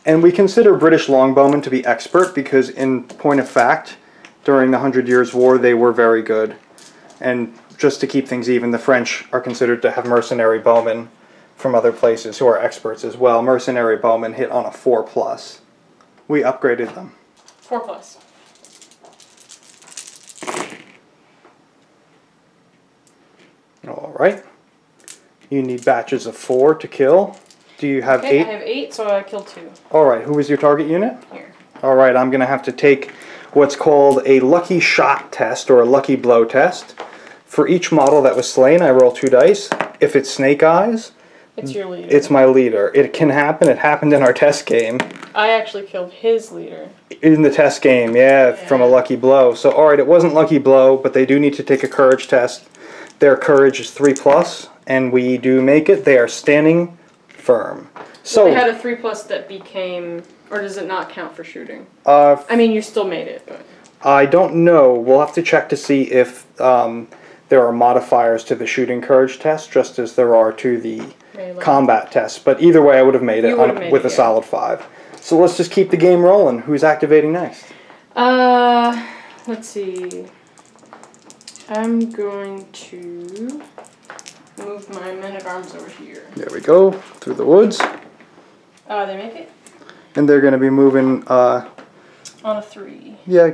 And we consider British longbowmen to be expert, because in point of fact, during the 100 Years' War, they were very good. And just to keep things even, the French are considered to have mercenary bowmen from other places who are experts as well. Mercenary bowmen hit on a 4+. We upgraded them. 4+. Alright. You need batches of 4 to kill. Do you have 8? I have 8, so I killed 2. Alright, who is your target unit? Here. Alright, I'm going to have to take what's called a lucky shot test or a lucky blow test. For each model that was slain, I roll 2 dice. If it's Snake Eyes, it's your leader. It's my leader. It can happen. It happened in our test game. I actually killed his leader. In the test game, yeah, from a lucky blow. So, alright, it wasn't lucky blow, but they do need to take a courage test. Their courage is 3+, and we do make it. They are standing firm. So they had a 3+ that became, or does it not count for shooting? I mean, you still made it, but I don't know. We'll have to check to see if there are modifiers to the shooting courage test, just as there are to the combat test. But either way, I would have made it with a solid 5. So let's just keep the game rolling. Who's activating next? Let's see. I'm going to move my men-at-arms over here. There we go, through the woods. They make it? And they're going to be moving... on a 3. Yeah,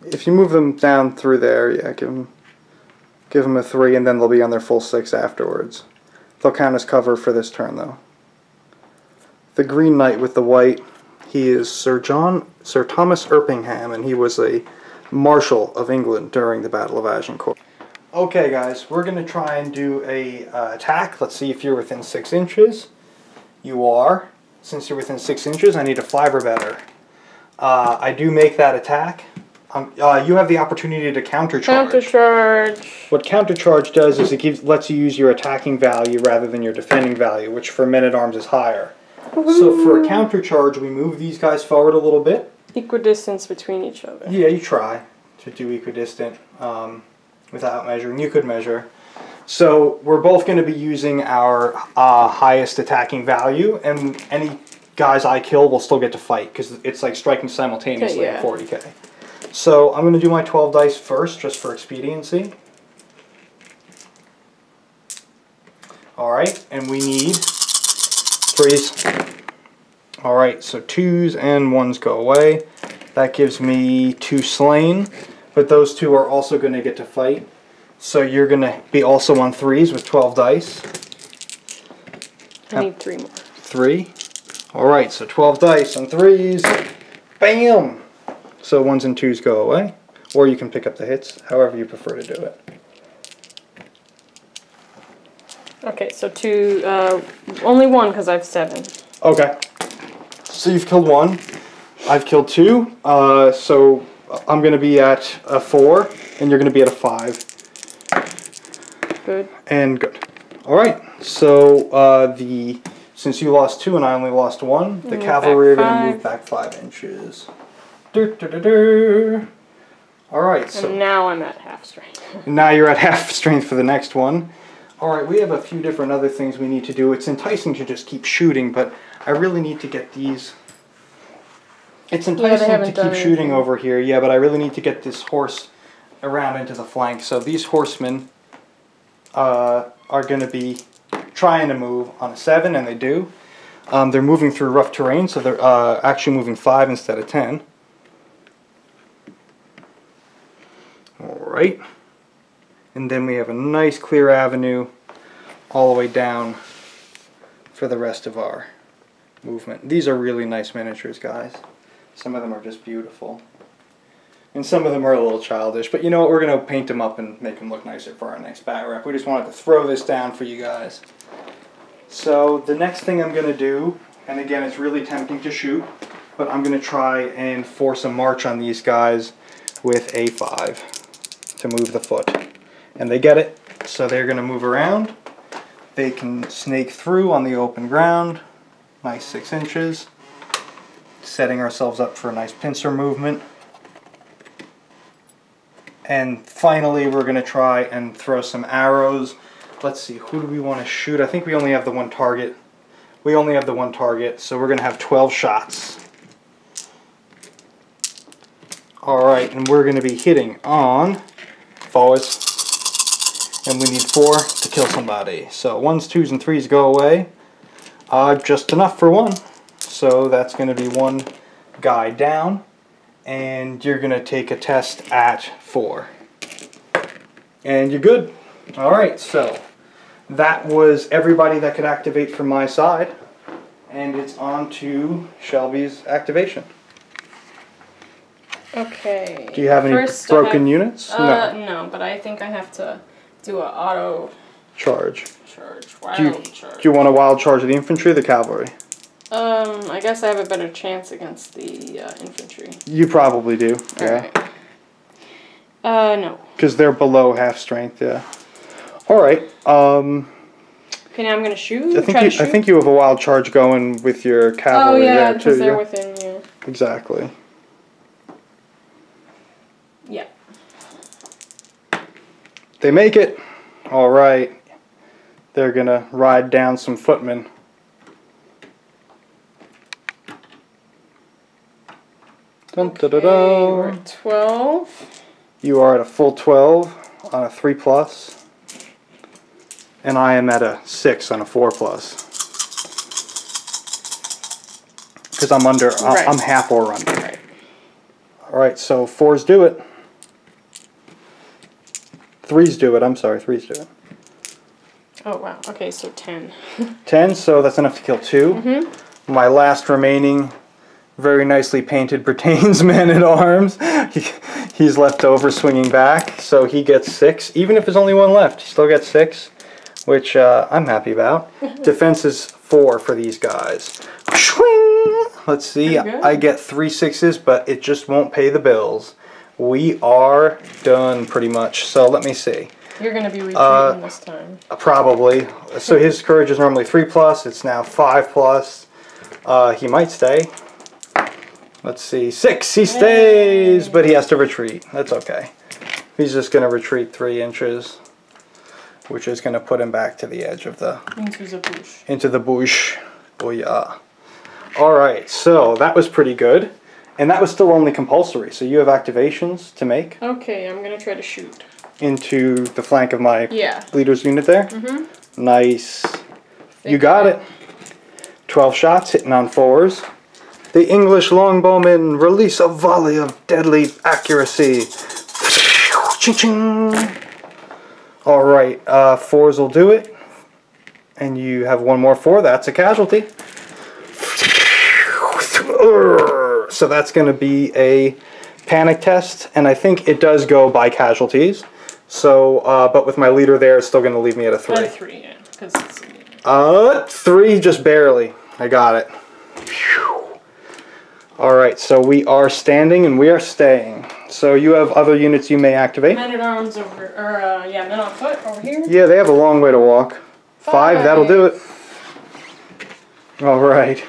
if you move them down through there, yeah, give them a 3, and then they'll be on their full 6 afterwards. They'll count as cover for this turn, though. The Green Knight with the white, he is Sir Thomas Erpingham, and he was a Marshal of England during the Battle of Agincourt. Okay, guys, we're going to try and do a attack. Let's see if you're within 6 inches. You are. Since you're within 6 inches, I need a 5 or better. I do make that attack. You have the opportunity to countercharge. Countercharge. What countercharge does is it lets you use your attacking value rather than your defending value, which for men-at-arms is higher. So for a countercharge, we move these guys forward a little bit. Equidistance between each other. Yeah, you try to do equidistant without measuring. You could measure. So we're both going to be using our highest attacking value, and any guys I kill will still get to fight, because it's like striking simultaneously at 40k. So I'm going to do my 12 dice first, just for expediency. Alright, and we need 3s. Alright, so 2s and 1s go away. That gives me 2 slain, but those 2 are also going to get to fight. So you're going to be also on 3s with 12 dice. I need 3 more. 3. Alright, so 12 dice on 3s. Bam! So 1s and 2s go away. Or you can pick up the hits, however you prefer to do it. Okay, so 2, only 1 because I have 7. Okay. So you've killed 1. I've killed 2. So I'm going to be at a 4, and you're going to be at a 5. Good. And good. Alright, so since you lost 2 and I only lost 1, the cavalry are going to move back 5 inches. Alright, so... And now I'm at half strength. Now you're at half strength for the next one. Alright, we have a few different other things we need to do. It's enticing to just keep shooting, but I really need to get these... It's enticing to keep shooting over here, yeah, but I really need to get this horse around into the flank. So these horsemen are going to be trying to move on a 7, and they do. They're moving through rough terrain, so they're actually moving 5 instead of 10. Alright. And then we have a nice clear avenue all the way down for the rest of our movement. These are really nice miniatures, guys. Some of them are just beautiful. And some of them are a little childish, but you know what, we're going to paint them up and make them look nicer for our next Batrep. We just wanted to throw this down for you guys. So the next thing I'm going to do, and again it's really tempting to shoot, but I'm going to try and force a march on these guys with A5 to move the foot. And they get it, so they're going to move around. They can snake through on the open ground, nice 6 inches. Setting ourselves up for a nice pincer movement. And finally we're going to try and throw some arrows. Let's see, who do we want to shoot? I think we only have the one target. We only have the one target, so we're going to have 12 shots. Alright, and we're going to be hitting on forwards. And we need 4 to kill somebody. So 1s, 2s, and 3s go away. Just enough for 1. So that's going to be 1 guy down. And you're going to take a test at 4. And you're good. Alright, so that was everybody that could activate from my side. And it's on to Shelby's activation. Okay. Do you have any broken units? No, but I think I have to do an auto charge. Wild charge. Do you want to wild charge the infantry or the cavalry? I guess I have a better chance against the infantry. You probably do, yeah. Alright. No. Because they're below half strength, yeah. Alright, okay, now I'm going to shoot? I think you have a wild charge going with your cavalry there, too. Because they're within, yeah. Exactly. Yeah. They make it. Alright. They're going to ride down some footmen. Dun, da, da, da. We're at 12. You are at a full 12 on a 3+. And I am at a 6 on a 4+. Because I'm under, Right. I'm half or under. Right. Alright, so 4s do it. 3s do it, I'm sorry, 3s do it. Oh, wow. Okay, so 10. 10, so that's enough to kill 2. Mm-hmm. My last remaining very nicely painted Pertains man-at-arms. He's left over swinging back, so he gets 6. Even if there's only 1 left, he still gets 6, which I'm happy about. Defense is 4 for these guys. Let's see, I get 3 6s, but it just won't pay the bills. We are done pretty much, so let me see. You're going to be retreating this time. Probably. So his courage is normally 3+, it's now 5+. He might stay. Let's see, 6, he stays, but he has to retreat. That's okay. He's just going to retreat 3 inches, which is going to put him back to the edge of the... Into the bush. Into the bush. Oh yeah. Alright, so that was pretty good. And that was still only compulsory, so you have activations to make. Okay, I'm going to try to shoot. Into the flank of my Yeah. leader's unit there? Mm-hmm. Nice. You got it. 12 shots hitting on 4s. The English longbowmen release a volley of deadly accuracy. Ching ching. Alright, 4s will do it. And you have one more 4, that's a casualty. So that's going to be a panic test, and I think it does go by casualties. So, but with my leader there, it's still going to leave me at a 3. At a 3, yeah, because it's 3 just barely. I got it. Alright, so we are standing and we are staying. So you have other units you may activate. Men at arms over, or yeah, men on foot over here. Yeah, they have a long way to walk. 5, that'll do it. Alright.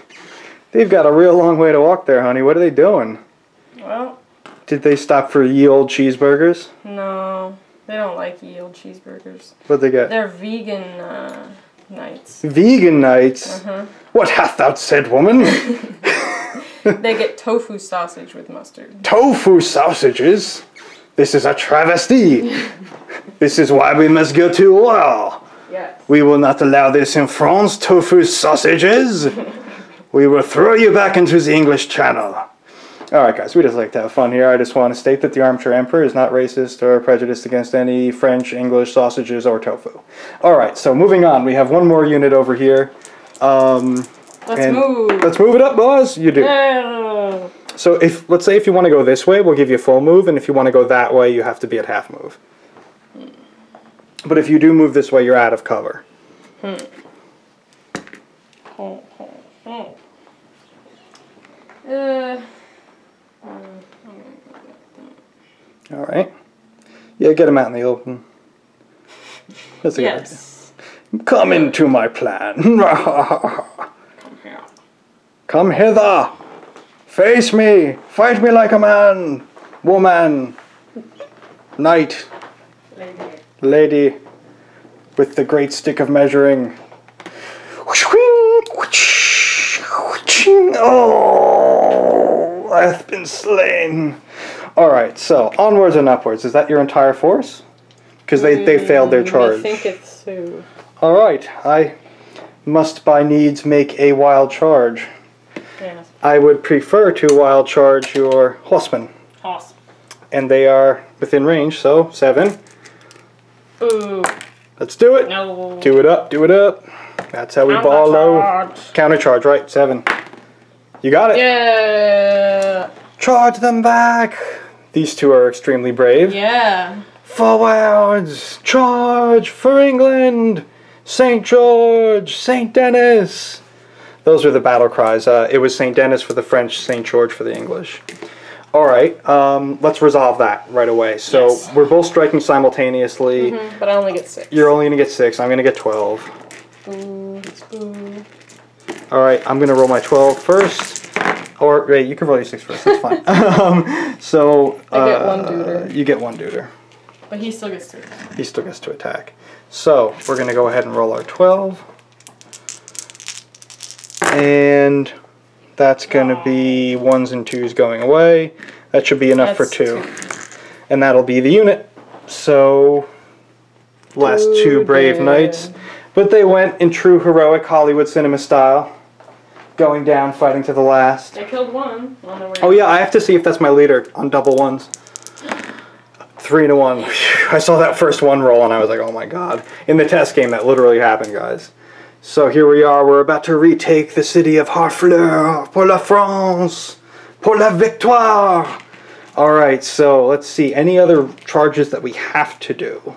They've got a real long way to walk there, honey. What are they doing? Well. Did they stop for ye old cheeseburgers? No, they don't like ye old cheeseburgers. What'd they get? They're vegan nights. Vegan nights? What hath thou said, woman? They get tofu sausage with mustard. Tofu sausages? This is a travesty. This is why we must go to war. Yes. We will not allow this in France, tofu sausages. We will throw you back into the English Channel. Alright guys, we just like to have fun here. I just want to state that the Armchair Emperor is not racist or prejudiced against any French, English, sausages, or tofu. Alright, so moving on. We have one more unit over here. Let's move. Let's move it up, boys. You do. Yeah. So let's say if you want to go this way, we'll give you a full move, and if you want to go that way, you have to be at half move. But if you do move this way, you're out of cover. Alright. Yeah, get him out in the open. That's a good idea. Come into my plan. Come here. Come hither. Face me. Fight me like a man. Woman. Knight. Lady. With the great stick of measuring. Oh, I have been slain. Alright, so onwards and upwards. Is that your entire force? Because they failed their charge. I think it's 2. Alright, I must by needs make a wild charge. Yes. I would prefer to wild charge your horsemen. Awesome. And they are within range, so 7. Ooh. Let's do it. No. Do it up, do it up. That's how we ball low. Counter charge, right? 7. You got it. Yeah. Charge them back. These two are extremely brave. Yeah. Forwards! Charge for England! St. George! St. Denis! Those are the battle cries. It was St. Denis for the French, St. George for the English. Alright, let's resolve that right away. So yes. We're both striking simultaneously. But I only get 6. You're only going to get 6. I'm going to get 12. Ooh, ooh. Alright, I'm going to roll my 12 first. Or, wait, you can roll your 6 first. That's fine. So I get 1 deuter. You get 1 deuter. But he still gets to attack. He still gets to attack. So, we're going to go ahead and roll our 12. And that's going to be 1s and 2s going away. That should be enough for 2. And that'll be the unit. So, last 2 brave knights. But they went in true heroic Hollywood cinema style. Going down, fighting to the last. They killed 1 on the way. Oh yeah, I have to see if that's my leader on double 1s. 3 to 1. I saw that first 1 roll and I was like, oh my god. In the test game, that literally happened, guys. So here we are. We're about to retake the city of Harfleur pour la France, pour la victoire. Alright, so let's see. Any other charges that we have to do?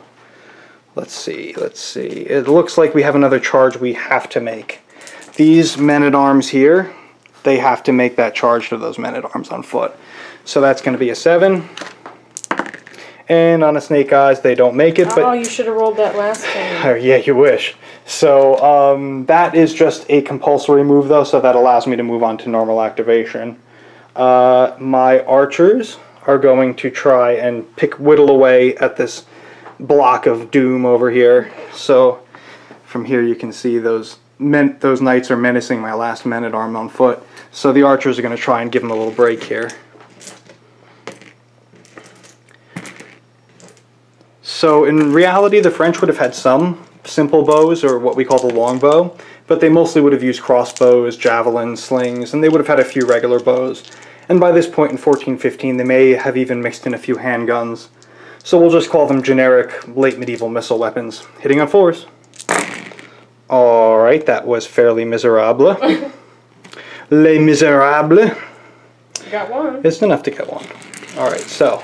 Let's see. It looks like we have another charge we have to make. These men-at-arms here, they have to make that charge to those men-at-arms on foot. So that's going to be a 7. And on a Snake Eyes, they don't make it. Oh, you should have rolled that last time. Yeah, you wish. So that is just a compulsory move, though, so that allows me to move on to normal activation. My archers are going to try and whittle away at this block of doom over here. So from here you can see those knights are menacing my last men-at-arms on foot. So the archers are going to try and give them a little break here. So in reality, the French would have had some simple bows, or what we call the longbow, but they mostly would have used crossbows, javelins, slings, and they would have had a few regular bows. And by this point in 1415, they may have even mixed in a few handguns. So we'll just call them generic late medieval missile weapons. Hitting on 4s. Alright, that was fairly miserable. Les Miserables. Got one. It's enough to get one. Alright, so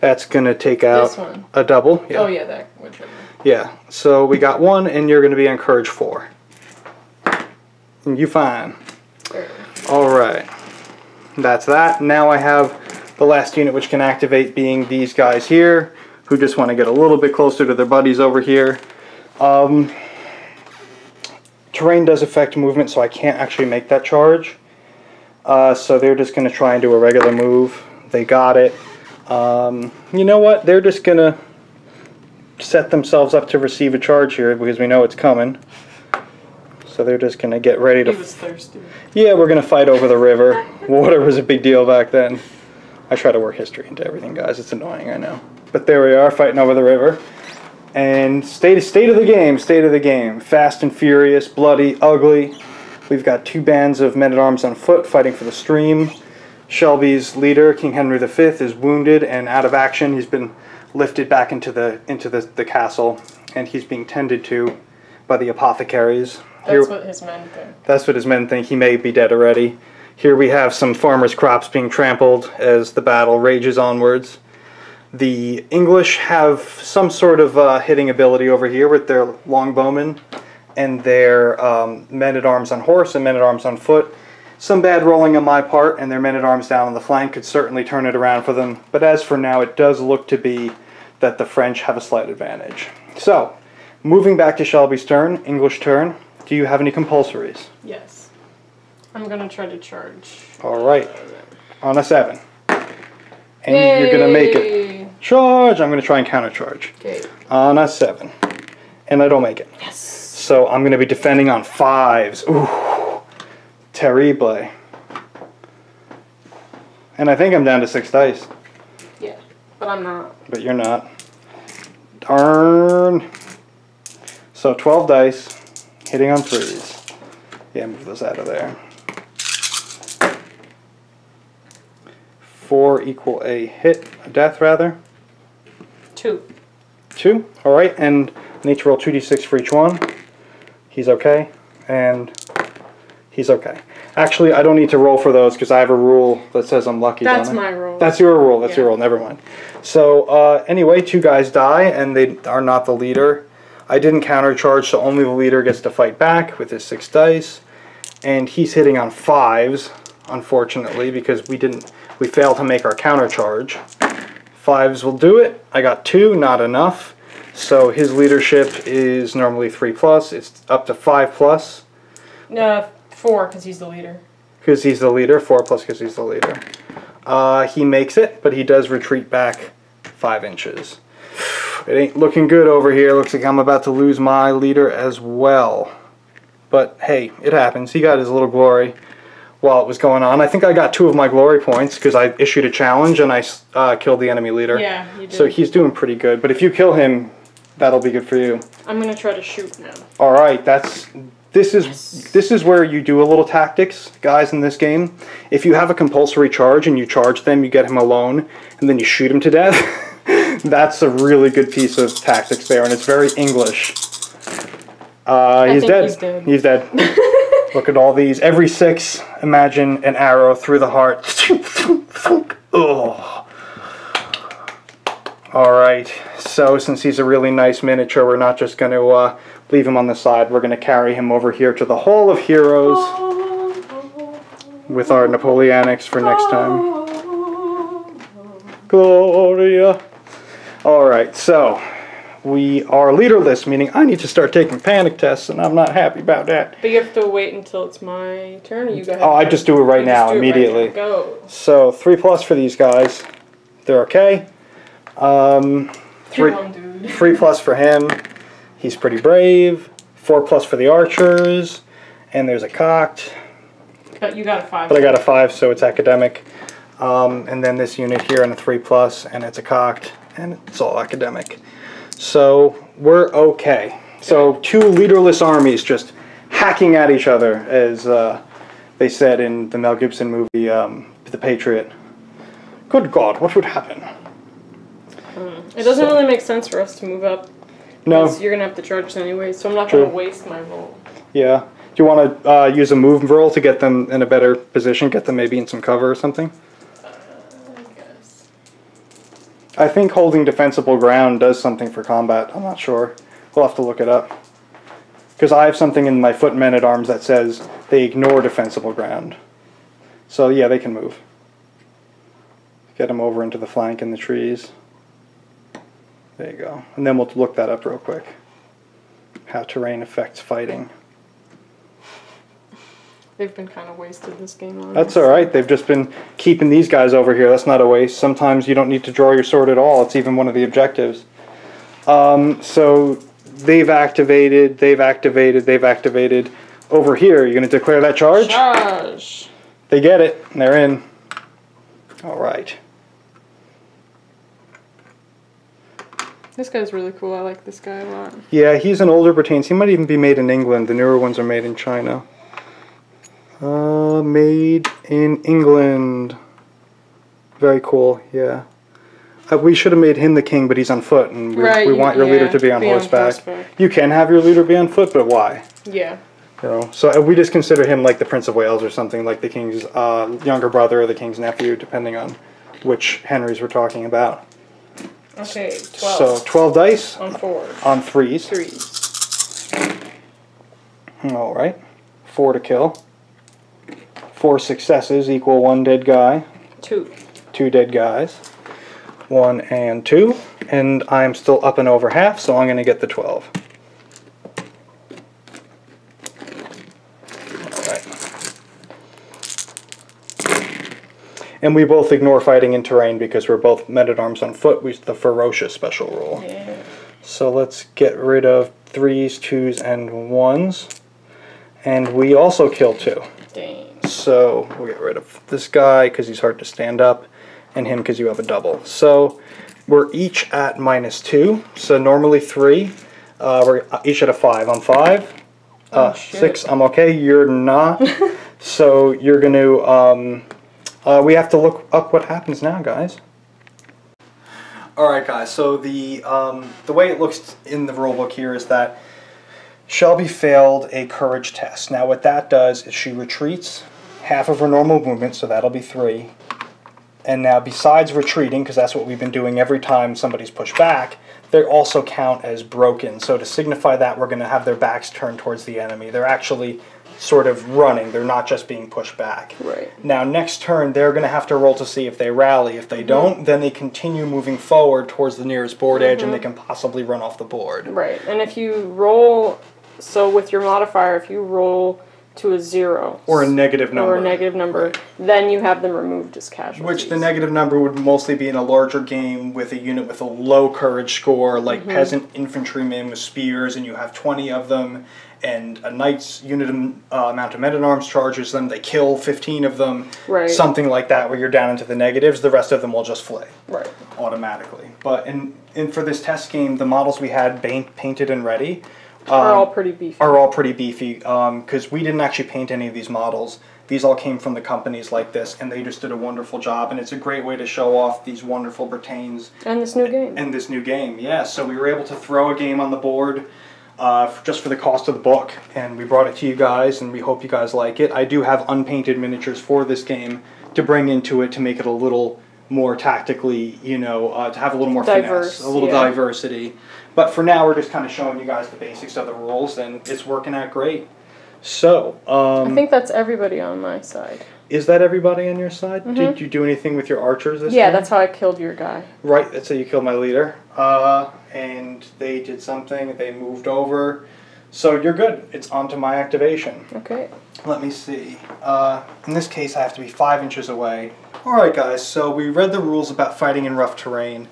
that's going to take out a double. Yeah. Oh yeah, that whichever. Yeah, so we got one, and you're going to be on Courage 4. And you fine. Alright. That's that. Now I have the last unit which can activate, being these guys here, who just want to get a little bit closer to their buddies over here. Terrain does affect movement, so I can't actually make that charge. So they're just going to try and do a regular move. They got it. You know what? They're just going to set themselves up to receive a charge here, because we know it's coming. So they're just going to get ready to... He was thirsty. Yeah, we're going to fight over the river. Water was a big deal back then. I try to work history into everything, guys. It's annoying, I know. But there we are, fighting over the river. And state of the game, state of the game. Fast and furious, bloody, ugly. We've got 2 bands of men-at-arms on foot fighting for the stream. Shelby's leader, King Henry V, is wounded and out of action. He's been lifted back into the castle, and he's being tended to by the apothecaries. That's what his men think. That's what his men think. He may be dead already. Here we have some farmers' crops being trampled as the battle rages onwards. The English have some sort of hitting ability over here with their longbowmen and their men-at-arms on horse and men-at-arms on foot. Some bad rolling on my part, and their men-at-arms down on the flank could certainly turn it around for them. But as for now, it does look to be that the French have a slight advantage. So, moving back to Shelby's turn, English turn. Do you have any compulsories? Yes. I'm going to try to charge. Alright. On a 7. And Yay! you're going to make it. Charge! I'm going to try and countercharge. Okay. On a 7. And I don't make it. Yes. So I'm going to be defending on 5s. Ooh. Terrible. And I think I'm down to 6 dice. Yeah. But I'm not. But you're not. Darn. So 12 dice. Hitting on 3s. Yeah, move those out of there. 4 equal a hit, a death rather. 2. 2, alright, and I need to roll 2d6 for each one. He's okay, and he's okay. Actually, I don't need to roll for those because I have a rule that says I'm lucky. That's my rule. That's your rule, that's your rule, never mind. So, anyway, 2 guys die, and they are not the leader. I didn't countercharge, so only the leader gets to fight back with his 6 dice. And he's hitting on 5s, unfortunately, because we failed to make our countercharge. 5s will do it. I got 2, not enough. So his leadership is normally 3+. It's up to 5+. No, 4 because he's the leader. Because he's the leader. 4+ because he's the leader. He makes it, but he does retreat back 5 inches. It ain't looking good over here. Looks like I'm about to lose my leader as well. But hey, it happens. He got his little glory while it was going on. I think I got 2 of my glory points because I issued a challenge and I killed the enemy leader. Yeah, you did. So he's doing pretty good. But if you kill him, that'll be good for you. I'm gonna try to shoot now. All right, this is where you do a little tactics, guys, in this game. If you have a compulsory charge and you charge them, you get him alone, and then you shoot him to death. That's a really good piece of tactics there, and it's very English. He's dead. He's dead. He's dead. Look at all these. Every 6, imagine an arrow through the heart. Oh. Alright, so since he's a really nice miniature, we're not just going to leave him on the side. We're going to carry him over here to the Hall of Heroes with our Napoleonics for next time. Gloria. Alright, so we are leaderless, meaning I need to start taking panic tests, and I'm not happy about that. But you have to wait until it's my turn, or you guys? Oh, I just do it right now, immediately. Right now. Go. So 3+ for these guys. They're okay. 3+ for him. He's pretty brave. 4+ for the archers. And there's a cocked. But you got a 5. But I got a 5, so it's academic. And then this unit here and a 3+, and it's a cocked, and it's all academic. So we're okay. So 2 leaderless armies just hacking at each other, as they said in the Mel Gibson movie, The Patriot. Good God, what would happen? It doesn't really make sense for us to move up. No. You're going to have to charge us anyway, so I'm not going to waste my roll. Yeah. Do you want to use a move roll to get them in a better position? Get them maybe in some cover or something? I guess. I think holding defensible ground does something for combat. I'm not sure. We'll have to look it up. Because I have something in my foot men-at-arms that says they ignore defensible ground. So yeah, they can move. Get them over into the flank in the trees. There you go. And then we'll look that up real quick. How terrain affects fighting. They've been kind of wasted this game on. That's alright. They've just been keeping these guys over here. That's not a waste. Sometimes you don't need to draw your sword at all. It's even one of the objectives. So they've activated. Over here, you're going to declare that charge? Charge! They get it. They're in. Alright. This guy's really cool. I like this guy a lot. Yeah, he's an older Pertains. He might even be made in England. The newer ones are made in China. Made in England. Very cool, yeah. We should have made him the king, but he's on foot, and we want your leader to be on horseback. You can have your leader be on foot, but why? Yeah. You know, so we just consider him like the Prince of Wales or something, like the king's younger brother or the king's nephew, depending on which Henrys we're talking about. Okay, 12. So 12 dice. On 4. On 3s. 3s. Alright. 4 to kill. 4 successes equal 1 dead guy. 2. 2 dead guys. 1 and 2. And I'm still up and over half, so I'm going to get the 12. And we both ignore fighting in terrain because we're both men-at-arms on foot with the ferocious special rule. Yeah. So let's get rid of 3s, 2s, and 1s. And we also kill 2. Dang. So we'll get rid of this guy because he's hard to stand up, and him because you have a double. So we're each at -2. So normally 3. We're each at a 5. I'm 5. 6. I'm okay. You're not. So you're going to... we have to look up what happens now, guys. Alright guys, so the way it looks in the rulebook here is that Shelby failed a courage test. Now what that does is she retreats half of her normal movement, so that'll be 3. And now besides retreating, because that's what we've been doing every time somebody's pushed back, they also count as broken. So to signify that, we're going to have their backs turned towards the enemy. They're actually sort of running. They're not just being pushed back. Right. Now, next turn, they're going to have to roll to see if they rally. If they don't, then they continue moving forward towards the nearest board edge, and they can possibly run off the board. Right. And if you roll, so with your modifier, if you roll to a 0. Or a negative number. Or a negative number, then you have them removed as casualties. Which the negative number would mostly be in a larger game with a unit with a low courage score, like peasant infantrymen with spears, and you have 20 of them, and a knight's unit amount of men-at-arms charges them, they kill 15 of them, something like that, where you're down into the negatives. The rest of them will just flay automatically. But for this test game, the models we had painted and ready are all pretty beefy. Because we didn't actually paint any of these models. These all came from the companies like this, and they just did a wonderful job, and it's a great way to show off these wonderful Pertains. And this new game. And this new game, yeah. So we were able to throw a game on the board just for the cost of the book, and we brought it to you guys, and we hope you guys like it. I do have unpainted miniatures for this game to bring into it to make it a little more tactically, you know, to have a little more finesse, a little diversity. But for now, we're just kind of showing you guys the basics of the rules, and it's working out great. So, I think that's everybody on my side. Is that everybody on your side? Did you do anything with your archers this time? Yeah, that's how I killed your guy. Right, that's how you killed my leader. And they did something, they moved over. So you're good. It's onto my activation. Okay. Let me see. In this case, I have to be 5 inches away. Alright guys, so we read the rules about fighting in rough terrain.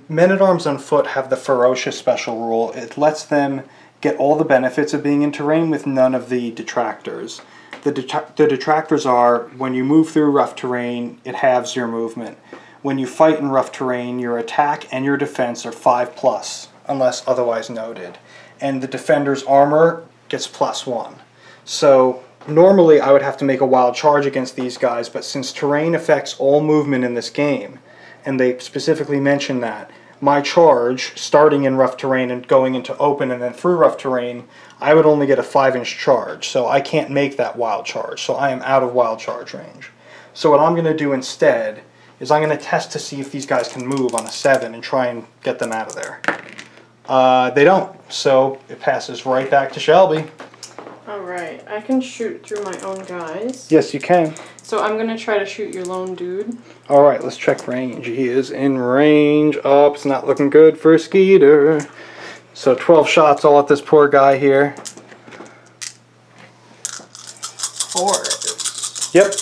Men-at-arms on foot have the ferocious special rule. It lets them get all the benefits of being in terrain with none of the detractors. The detractors are, when you move through rough terrain, it halves your movement. When you fight in rough terrain, your attack and your defense are 5+, unless otherwise noted. and the defender's armor gets +1. So normally I would have to make a wild charge against these guys, but since terrain affects all movement in this game, and they specifically mention that, my charge, starting in rough terrain and going into open and then through rough terrain, I would only get a 5-inch charge, so I can't make that wild charge, so I am out of wild charge range. So what I'm going to do instead is I'm going to test to see if these guys can move on a 7 and try and get them out of there. They don't, so it passes right back to Shelby. Alright, I can shoot through my own guys. Yes, you can. So I'm going to try to shoot your lone dude. Alright, let's check range. He is in range. Oh, it's not looking good for Skeeter. So 12 shots all at this poor guy here. 4. Yep.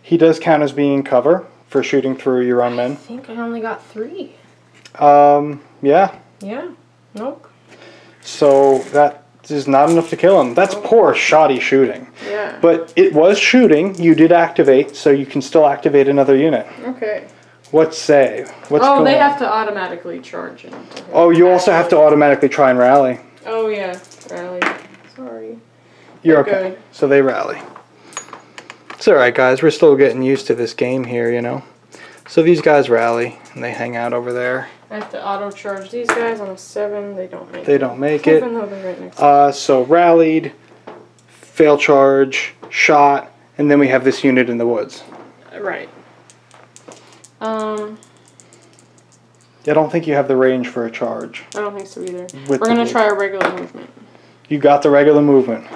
He does count as being cover for shooting through your own men. I think I only got 3. Yeah. Yeah. Nope. So that is not enough to kill him. That's poor shoddy shooting. Yeah. But it was shooting. You did activate, so you can still activate another unit. Okay. What's save? What's oh, going they on? have to automatically charge into him. Oh, you also have to automatically try and rally. Oh, yeah. Rally. Sorry. You're okay. Good. So they rally. It's alright, guys. We're still getting used to this game here, you know. So these guys rally, and they hang out over there. I have to auto-charge these guys on a 7. They don't make it. They don't make it. Even though they're right next to So rallied, fail charge, shot, and then we have this unit in the woods. Right. I don't think you have the range for a charge. I don't think so either. We're going to try a regular movement. You got the regular movement.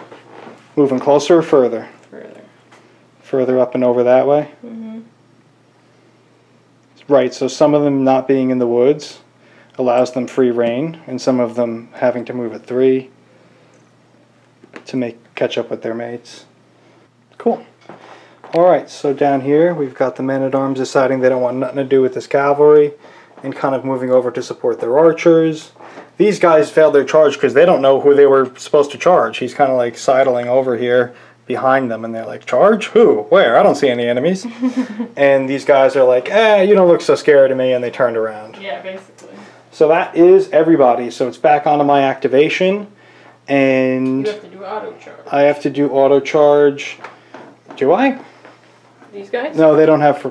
Moving closer or further? Further. Further up and over that way? Mm-hmm. Right, so some of them not being in the woods allows them free reign, and some of them having to move at 3 to catch up with their mates. Cool. Alright, so down here we've got the men-at-arms deciding they don't want nothing to do with this cavalry and kind of moving over to support their archers. These guys failed their charge because they don't know who they were supposed to charge. He's kind of like sidling over here behind them, and they're like, charge? Who? Where? I don't see any enemies. And these guys are like, you don't look so scared of me, and they turned around. Yeah, basically. So that is everybody. So it's back onto my activation, and You have to do auto-charge. I have to do auto-charge. Do I? These guys? No, they don't have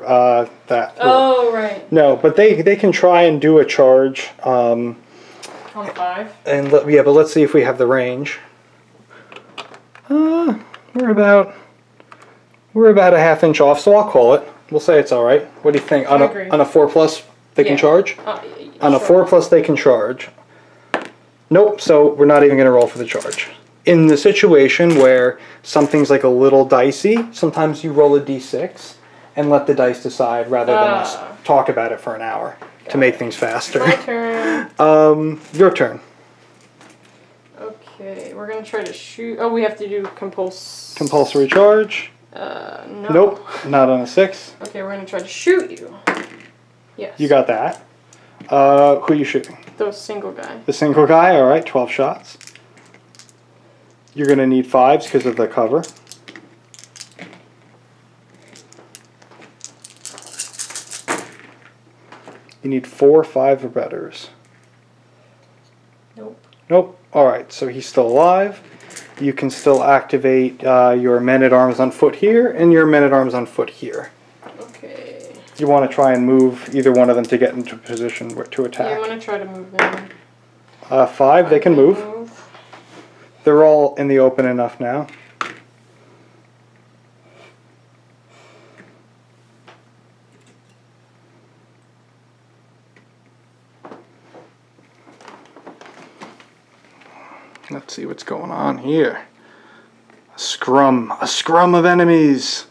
that. Oh, right. No, but they can try and do a charge. On 5? And yeah, but let's see if we have the range. We're about a ½ inch off, so I'll call it. We'll say it's all right. What do you think? On a 4+, they can charge. On a 4+, they can charge. Nope. So we're not even going to roll for the charge. In the situation where something's like a little dicey, sometimes you roll a d6 and let the dice decide rather than us talk about it for an hour to make things faster. My turn. Your turn. Okay, we're going to try to shoot. Oh, we have to do Compulsory charge. No. Nope, not on a 6. Okay, we're going to try to shoot you. Yes. You got that. Who are you shooting? The single guy. The single guy, alright, 12 shots. You're going to need 5s because of the cover. You need 4, 5 or betters. Nope. Nope. Alright, so he's still alive. You can still activate your men-at-arms on foot here and your men-at-arms on foot here. Okay. You want to try and move either one of them to get into position to attack. Yeah, I'm going to try to move them. 5, they can move. They're all in the open enough now. Let's see what's going on here. A scrum of enemies.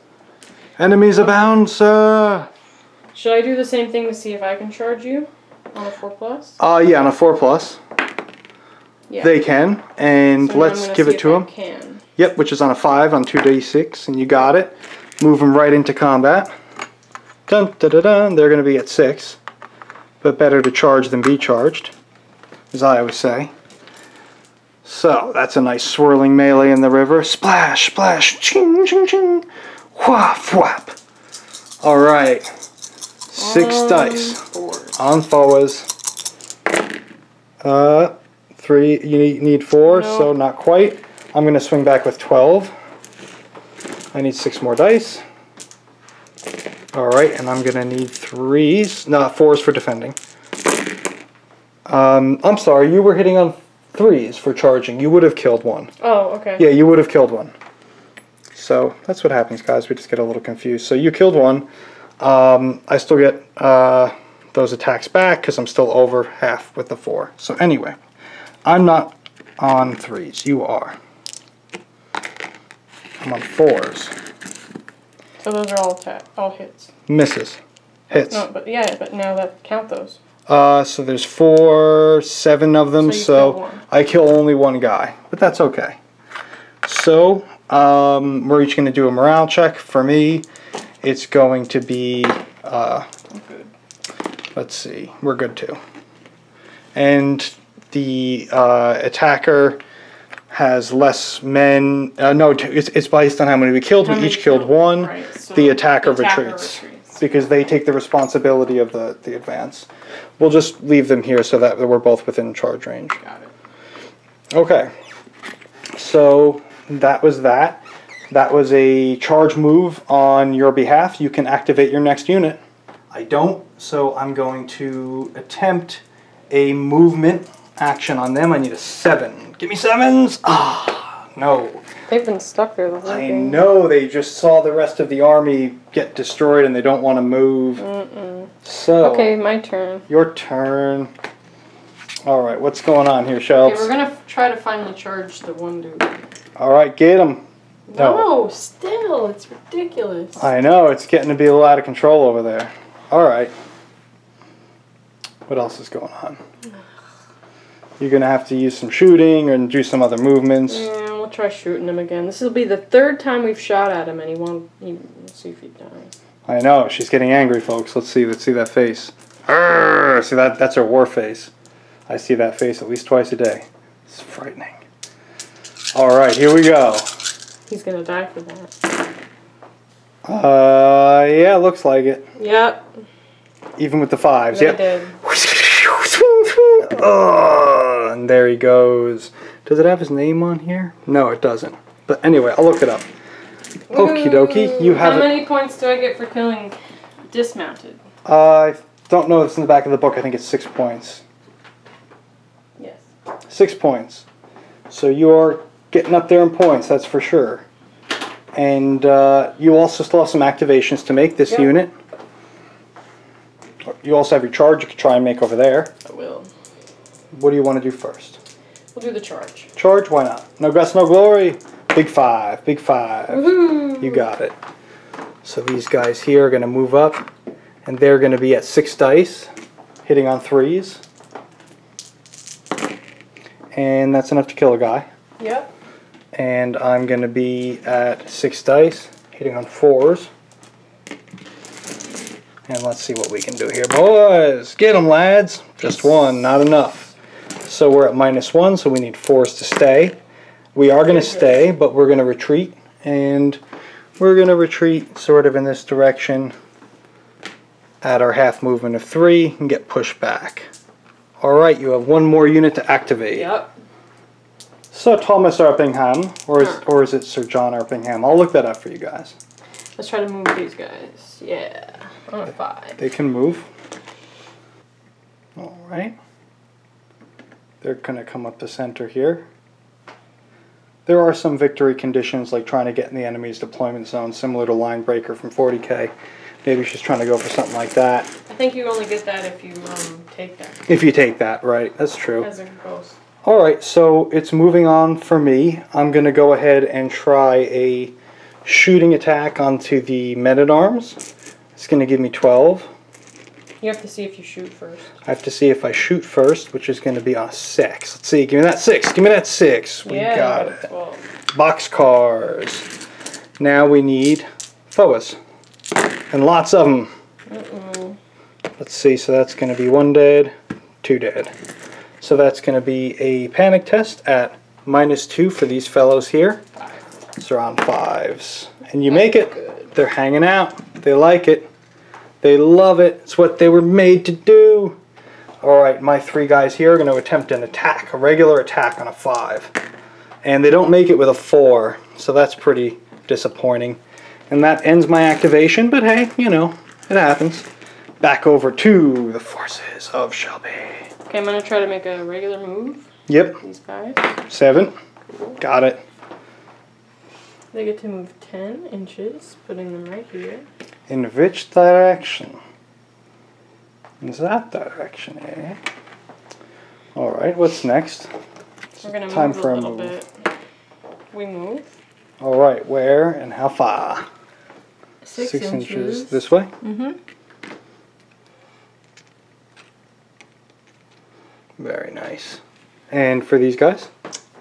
Enemies abound, sir. Should I do the same thing to see if I can charge you on a 4+? Yeah, on a 4+. Yeah. They can, and So let's give it to them. Can. Yep, which is on a 5 on 2d6, and you got it. Move them right into combat. Dun, da, da, dun. They're going to be at 6, but better to charge than be charged, as I always say. So that's a nice swirling melee in the river. Splash, splash, ching, ching, ching, whap, whap. All right, 6 dice Forward. on forwards. 3. You need 4, No. so not quite. I'm going to swing back with 12. I need 6 more dice. Alright, and I'm going to need 3s. No, 4s for defending. I'm sorry, you were hitting on 3s for charging. You would have killed 1. Oh, okay. Yeah, you would have killed 1. So that's what happens, guys. We just get a little confused. So you killed 1. I still get those attacks back because I'm still over half with the 4. So anyway, I'm not on 3s. You are. I'm on 4s. So those are all hits. Misses. Hits. No, but yeah, but now that count those. So there's 7 of them, so I kill only 1 guy. But that's okay. So, we're each going to do a morale check. For me, it's going to be, let's see, we're good too. And the attacker has less men. No, it's based on how many we killed. We each killed 1. Right, so the attacker retreats. Because they take the responsibility of the advance. We'll just leave them here so that we're both within charge range. Got it. Okay. So that was that. That was a charge move on your behalf. You can activate your next unit. I don't, so I'm going to attempt a movement action on them. I need a 7. Give me 7s! Ah, no. They've been stuck there the whole I game. know, they just saw the rest of the army get destroyed and they don't want to move. So, Okay, my turn. your turn. Alright, what's going on here, Shells? Okay, we're gonna try to finally charge the one dude. Alright, get him. No, still, it's ridiculous. I know, it's getting to be a little out of control over there. Alright. What else is going on? You're going to have to use some shooting and do some other movements. Yeah, we'll try shooting him again. This will be the 3rd time we've shot at him, and he won't. Let's see if he dies. I know, she's getting angry, folks. Let's see that face. Arrgh! See, that's her war face. I see that face at least twice a day. It's frightening. Alright, here we go. He's going to die for that. Yeah, looks like it. Yep. Even with the 5s. They Yep. did. Oh, and there he goes. Does it have his name on here? No, it doesn't. But anyway, I'll look it up. Okie dokie. You have How many points do I get for killing Dismounted? I don't know if it's in the back of the book. I think it's 6 points. Yes. 6 points. So you're getting up there in points, that's for sure. And you also still have some activations to make this unit. You also have your charge you could try and make over there. I will. What do you want to do first? We'll do the charge. Charge? Why not? No guts, no glory. Big 5. Big 5. Woohoo! You got it. So these guys here are going to move up. And they're going to be at 6 dice. Hitting on 3s. And that's enough to kill a guy. Yep. And I'm going to be at 6 dice. Hitting on 4s. And let's see what we can do here, boys. Get them, lads. Just 1, not enough. So we're at -1, so we need 4s to stay. We are going to stay, but we're going to retreat. And we're going to retreat sort of in this direction at our half movement of 3 and get pushed back. Alright, you have 1 more unit to activate. Yep. Sir Thomas Erpingham, or is it Sir John Erpingham? I'll look that up for you guys. Let's try to move these guys. Yeah. On a 5. They can move. Alright. They're going to come up the center here. There are some victory conditions like trying to get in the enemy's deployment zone, similar to Line Breaker from 40k. Maybe she's trying to go for something like that. I think you only get that if you take that. If you take that, right. That's true. As it goes. Alright, so it's moving on for me. I'm going to go ahead and try a shooting attack onto the men-at-arms. It's going to give me 12. You have to see if you shoot first. I have to see if I shoot first, which is going to be on a 6. Let's see. Give me that 6. Give me that 6. We got it. 12. Boxcars. Now we need foes. And lots of them. Let's see. So that's going to be 1 dead, 2 dead. So that's going to be a panic test at -2 for these fellows here. 5. So on 5s. And you make it. Good. They're hanging out. They like it. They love it. It's what they were made to do. Alright, my 3 guys here are going to attempt an attack, a regular attack on a 5. And they don't make it with a 4, so that's pretty disappointing. And that ends my activation, but hey, you know, it happens. Back over to the forces of Shelby. Okay, I'm going to try to make a regular move. Yep. These guys. 7. Got it. They get to move 10 inches, putting them right here. In which direction? In that direction, eh? Alright, what's next? We're going to Time move for a a little move. bit. We move. Alright, where and how far? 6 inches. This way? Mm-hmm. Very nice. And for these guys?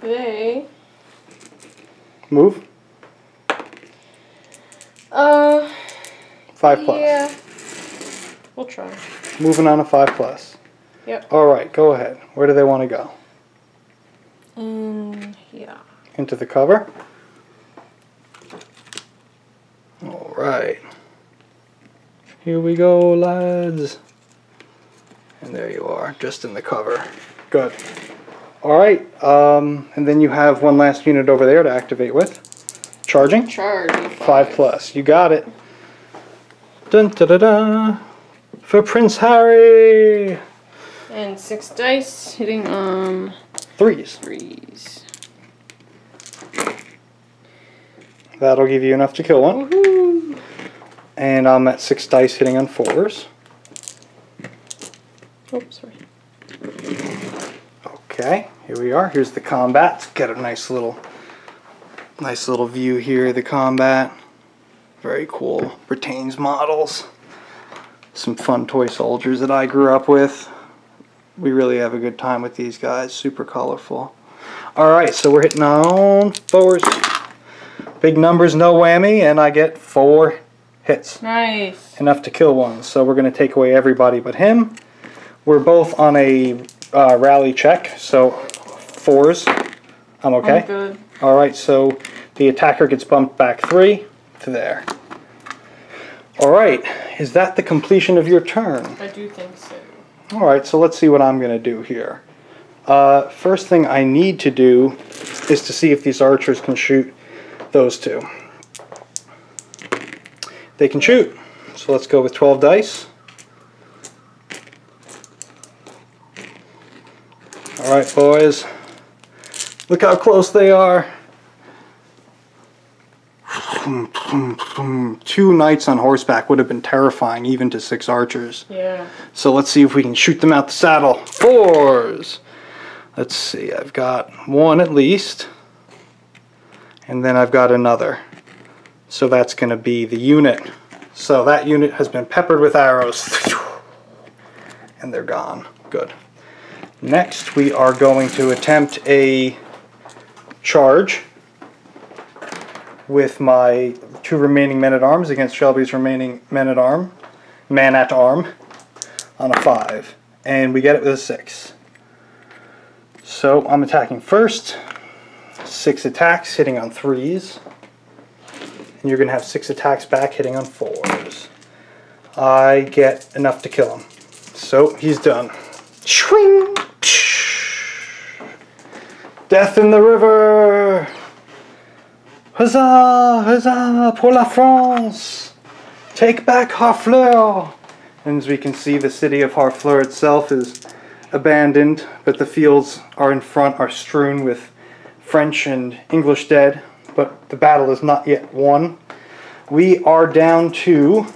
They... Move? 5 plus. Yeah. We'll try. Moving on a 5 plus. Yep. Alright, go ahead. Where do they want to go? Yeah. Into the cover? Alright. Here we go, lads. And there you are, just in the cover. Good. Alright, and then you have one last unit over there to activate with. Charging? Charge. 5 plus. You got it. Dun da da da. For Prince Harry! And 6 dice, hitting 3s. 3s. That'll give you enough to kill one. Woohoo! And I'm at 6 dice hitting on 4s. Oops, sorry. Okay, here we are. Here's the combat. Get a nice little view here of the combat. Very cool Pertains models. Some fun toy soldiers that I grew up with. We really have a good time with these guys. Super colorful. Alright, so we're hitting on 4s. Big numbers, no whammy, and I get 4 hits. Nice. Enough to kill one. So we're going to take away everybody but him. We're both on a rally check, so 4s. I'm okay. I'm good. Alright, so the attacker gets bumped back 3 to there. Alright, is that the completion of your turn? I do think so. Alright, so let's see what I'm going to do here. First thing I need to do is to see if these archers can shoot those 2. They can shoot, so let's go with 12 dice. Alright, boys. Look how close they are. 2 knights on horseback would have been terrifying, even to 6 archers. Yeah. So let's see if we can shoot them out the saddle. 4s! Let's see, I've got 1 at least. And then I've got another. So that's going to be the unit. So that unit has been peppered with arrows. And they're gone. Good. Next, we are going to attempt a charge with my 2 remaining men-at-arms against Shelby's remaining man-at-arm on a 5. And we get it with a 6. So I'm attacking first. 6 attacks, hitting on 3s. And you're going to have 6 attacks back, hitting on 4s. I get enough to kill him. So he's done. Swing! Death in the river! Huzzah! Huzzah! Pour la France! Take back Harfleur! And as we can see, the city of Harfleur itself is abandoned, but the fields are in front are strewn with French and English dead, but the battle is not yet won. We are down to...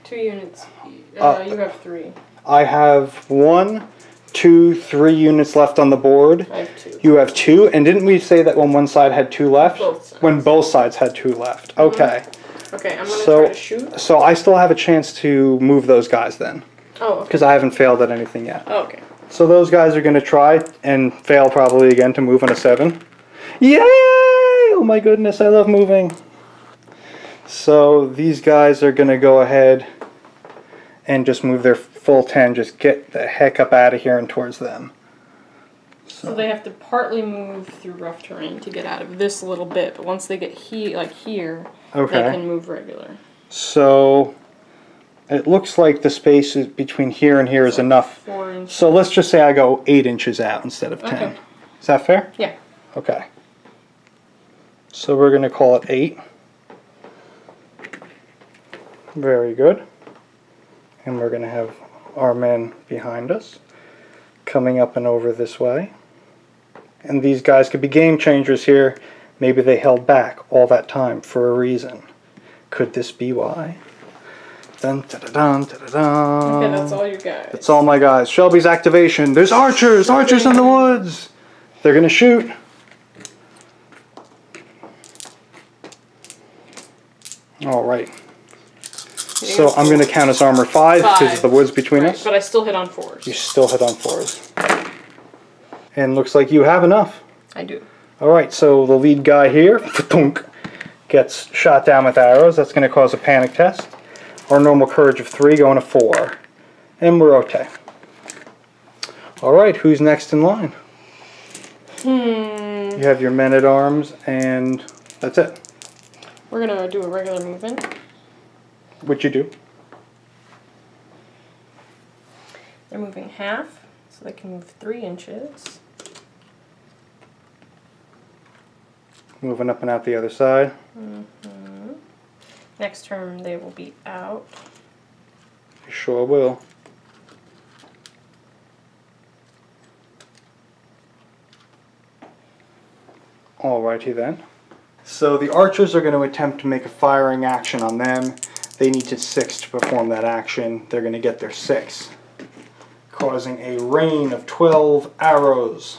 2 units. You have 3. I have 1, 2, 3 units left on the board. I have 2. You have 2, and didn't we say that when one side had 2 left? Both sides. When both sides had 2 left. Okay. Okay, I'm going to try to shoot. So I still have a chance to move those guys then. Oh, okay. Because I haven't failed at anything yet. Oh, okay. So those guys are going to try and fail probably again to move on a 7. Yay! Oh my goodness, I love moving. So these guys are going to go ahead and just move their full 10. Just get the heck up out of here and towards them. So they have to partly move through rough terrain to get out of this little bit, but once they get here, Okay. they can move regular. So It looks like the space between here and here is enough. 4 inches. So let's just say I go 8 inches out instead of 10. Okay. Is that fair? Yeah. Okay. So we're going to call it 8. Very good. And we're going to have our men behind us, coming up and over this way. And these guys could be game changers here. Maybe they held back all that time for a reason. Could this be why? Dun, da, da, dun, da, da, dun. Okay, that's all you guys. That's all my guys. Shelby's activation. There's archers! Archers in the woods! They're going to shoot. Alright. So I'm going to count as armor 5 because of the woods between us. But I still hit on 4s. You still hit on 4s. And looks like you have enough. I do. Alright, so the lead guy here gets shot down with arrows. That's going to cause a panic test. Our normal courage of 3 going to 4. And we're okay. Alright, who's next in line? You have your men-at-arms, and that's it. We're going to do a regular movement. What'd you do? They're moving half, so they can move 3 inches. Moving up and out the other side. Next turn they will be out. You sure will. Alrighty then. So the archers are going to attempt to make a firing action on them. They need to 6 to perform that action. They're going to get their 6, causing a rain of 12 arrows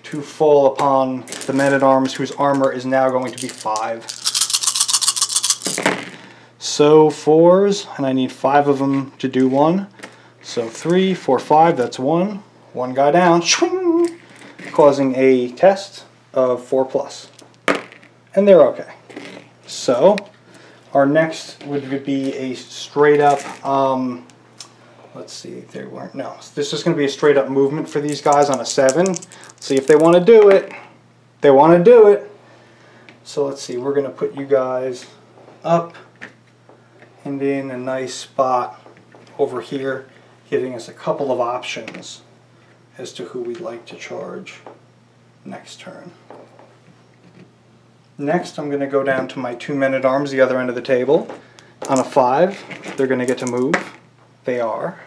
to fall upon the men-at-arms, whose armor is now going to be 5. So 4s, and I need 5 of them to do 1. So 3, 4, 5, that's 1. 1 guy down, shwing, causing a test of 4+. And they're okay. So our next would be a straight up, let's see, they weren't, no. This is going to be a straight up movement for these guys on a 7. Let's see if they want to do it. They want to do it. So let's see, we're going to put you guys up and in a nice spot over here, giving us a couple of options as to who we'd like to charge next turn. Next, I'm going to go down to my 2 men-at-arms, the other end of the table. On a 5, they're going to get to move. They are.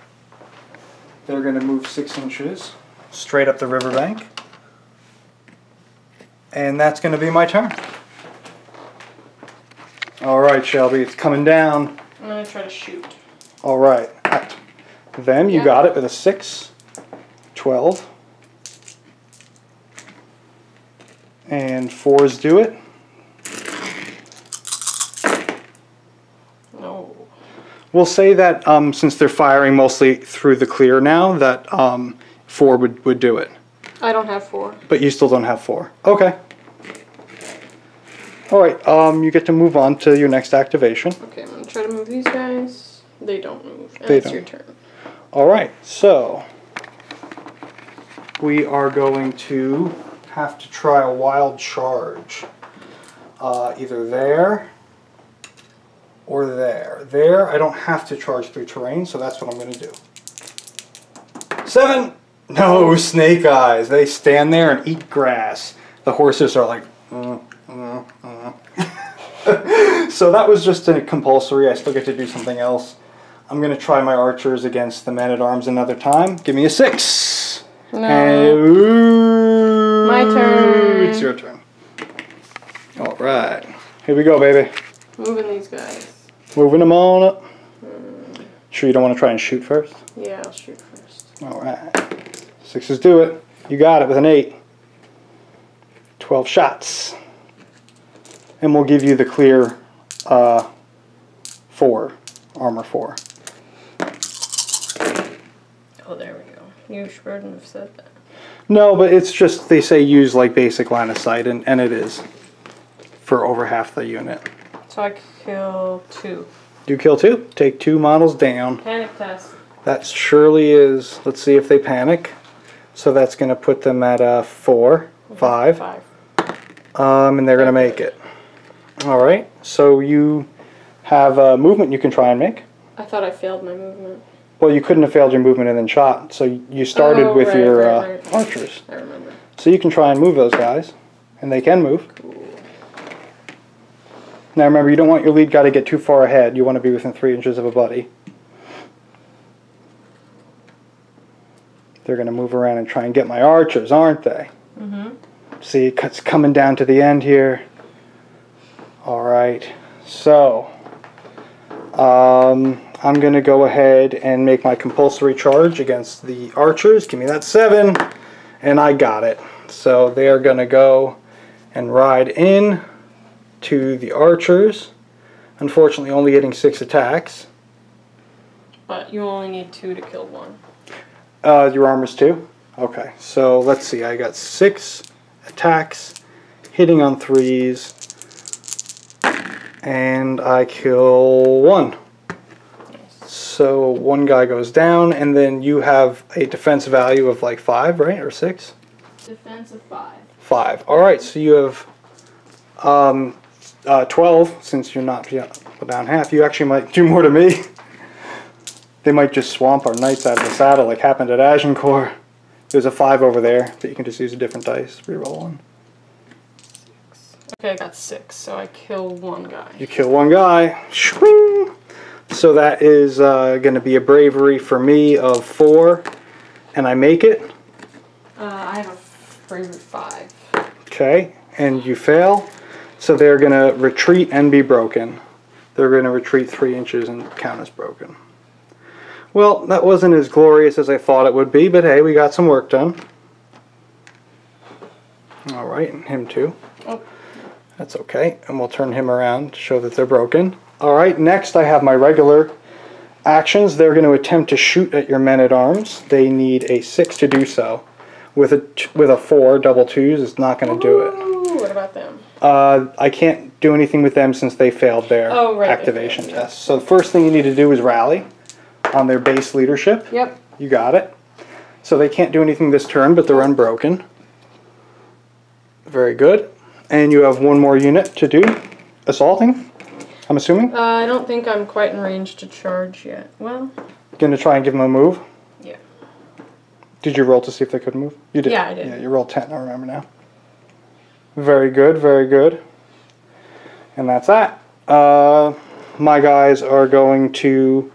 They're going to move 6 inches straight up the riverbank. And that's going to be my turn. Alright, Shelby, it's coming down. I'm going to try to shoot. Alright. Them, you got it with a 6. 12. And 4s do it. No. We'll say that since they're firing mostly through the clear now, that 4 would do it. I don't have 4. But you still don't have 4. Okay. Alright, you get to move on to your next activation. Okay, I'm going to try to move these guys. They don't move. And They it's don't. your turn. Alright, so we are going to have to try a wild charge. Either there or there. There, I don't have to charge through terrain, so that's what I'm going to do. 7! No, snake eyes. They stand there and eat grass. The horses are like, So that was just a compulsory. I still get to do something else. I'm going to try my archers against the men-at-arms another time. Give me a 6. No. And, My turn. It's your turn. Alright. Here we go, baby. Moving these guys. Moving them on up. Sure you don't want to try and shoot first? Yeah, I'll shoot first. Alright. 6s do it. You got it with an 8. 12 shots. And we'll give you the clear 4. Armor 4. Oh, there we go. You shouldn't have said that. No, but it's just, they say use like basic line of sight, and it is. For over half the unit. So I kill 2. You kill 2. Take 2 models down. Panic test. That surely is, let's see if they panic. So that's going to put them at 4, 5. 5. And they're going to make it. Alright, so you have a movement you can try and make. I thought I failed my movement. Well, you couldn't have failed your movement and then shot, so you started with your right. archers. I remember. So you can try and move those guys, and they can move. Cool. Now remember, you don't want your lead guy to get too far ahead. You want to be within 3 inches of a buddy. They're going to move around and try and get my archers, aren't they? Mm-hmm. See, it's coming down to the end here. Alright, so I'm going to go ahead and make my compulsory charge against the archers. Give me that 7, and I got it. So they are going to go and ride in to the archers. Unfortunately, only hitting 6 attacks. But you only need 2 to kill 1. Your armor's 2? Okay, so let's see. I got 6 attacks, hitting on 3s, and I kill 1. So 1 guy goes down, and then you have a defense value of like 5, right? Or 6? Defense of 5. 5. Alright, so you have 12, since you're not down half. You actually might do more to me. They might just swamp our knights out of the saddle like happened at Agincourt. There's a 5 over there, but you can just use a different dice. Reroll 1. 6. Okay, I got 6, so I kill 1 guy. You kill 1 guy. Shwing! So that is going to be a bravery for me of 4, and I make it. I have a bravery 5. Okay, and you fail. So they're going to retreat and be broken. They're going to retreat 3 inches and count as broken. Well, that wasn't as glorious as I thought it would be, but hey, we got some work done. Alright, and him too. Oh. That's okay, and we'll turn him around to show that they're broken. Alright, next I have my regular actions. They're going to attempt to shoot at your men-at-arms. They need a 6 to do so. With a 4, double 2s is not going to do it. What about them? I can't do anything with them since they failed their activation test. So the first thing you need to do is rally on their base leadership. Yep. You got it. So they can't do anything this turn, but they're unbroken. Very good. And you have 1 more unit to do. Assaulting, I'm assuming? I don't think I'm quite in range to charge yet. Well... Going to try and give them a move? Yeah. Did you roll to see if they could move? You did. Yeah, I did. Yeah, you rolled 10, I remember now. Very good, very good. And that's that. My guys are going to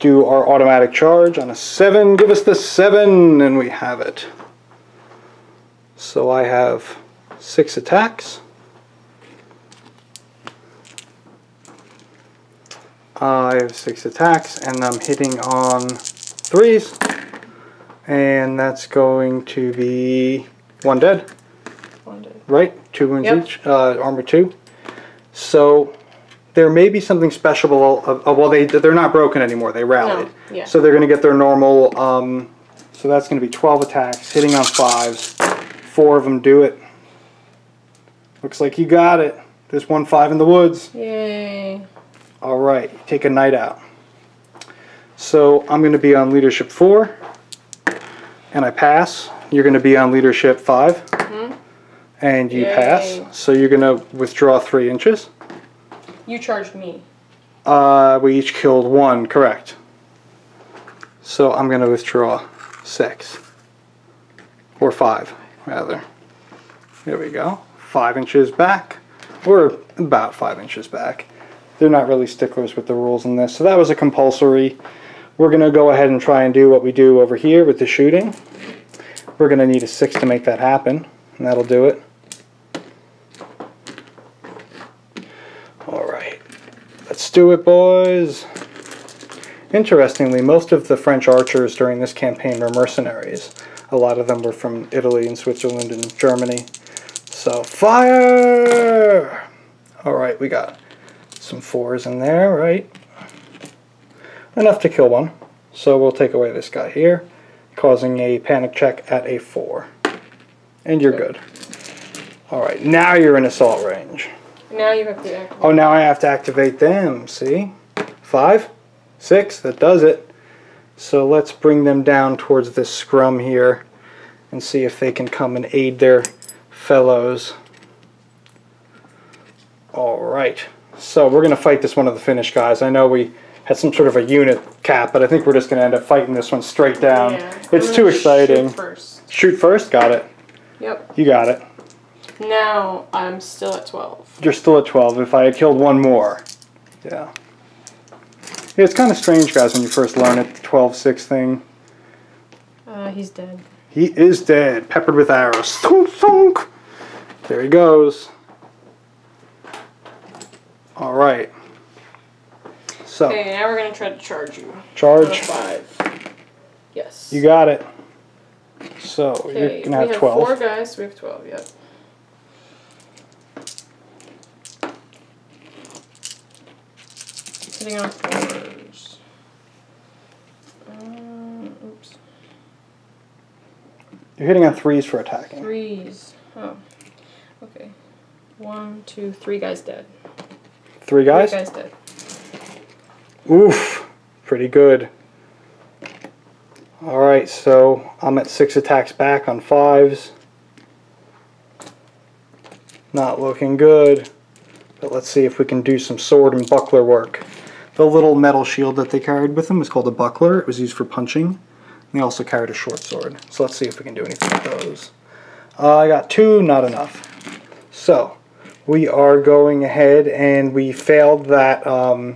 do our automatic charge on a 7. Give us the 7, and we have it. So I have 6 attacks. I have 6 attacks, and I'm hitting on 3s. And that's going to be 1 dead. 1 dead. Right? 2 wounds each. Armor 2. So there may be something special. Well, they're not broken anymore. They rallied. No. Yeah. So they're going to get their normal. So that's going to be 12 attacks, hitting on 5s. 4 of them do it. Looks like you got it. There's 1 5 in the woods. Yay. All right, take a knight out. So I'm going to be on leadership 4, and I pass. You're going to be on leadership 5, and you pass. So you're going to withdraw 3 inches. You charged me. We each killed 1, correct. So I'm going to withdraw 6, or 5, rather. There we go. 5 inches back, or about 5 inches back. They're not really sticklers with the rules in this. So that was a compulsory. We're going to go ahead and try and do what we do over here with the shooting. We're going to need a 6 to make that happen, and that'll do it. Alright, let's do it, boys. Interestingly, most of the French archers during this campaign were mercenaries. A lot of them were from Italy and Switzerland and Germany. So, fire! Alright, we got some 4s in there, right? Enough to kill 1. So we'll take away this guy here, causing a panic check at a 4. And you're good. Alright, now you're in assault range. Now you have to activate. Oh, now I have to activate them, see? 5, 6, that does it. So let's bring them down towards this scrum here and see if they can come and aid their fellows. Alright. So we're going to fight this one of the Finnish guys. I know we had some sort of a unit cap, but I think we're just going to end up fighting this one straight down. Yeah, it's too exciting. Shoot first. Shoot first? Got it. Yep. You got it. Now I'm still at 12. You're still at 12 if I had killed one more. Yeah. Yeah, it's kind of strange, guys, when you first learn it, the 12-6 thing. He's dead. He is dead, peppered with arrows. Thunk, thunk. There he goes. All right. So. Okay, now we're going to try to charge you. Charge. 5. Yes. You got it. So, okay, you're going to have 12. We have 4 guys, so we have 12, yep. Hitting on 4s. Oops. You're hitting on 3s for attacking. 3s. Oh. Okay. 1, 2, 3 guys dead. 3 guys? 3 guys dead. Oof. Pretty good. Alright, so I'm at 6 attacks back on 5s. Not looking good. But let's see if we can do some sword and buckler work. The little metal shield that they carried with them was called a buckler. It was used for punching. And they also carried a short sword. So let's see if we can do anything with those. I got 2, not enough. So we are going ahead and we failed that.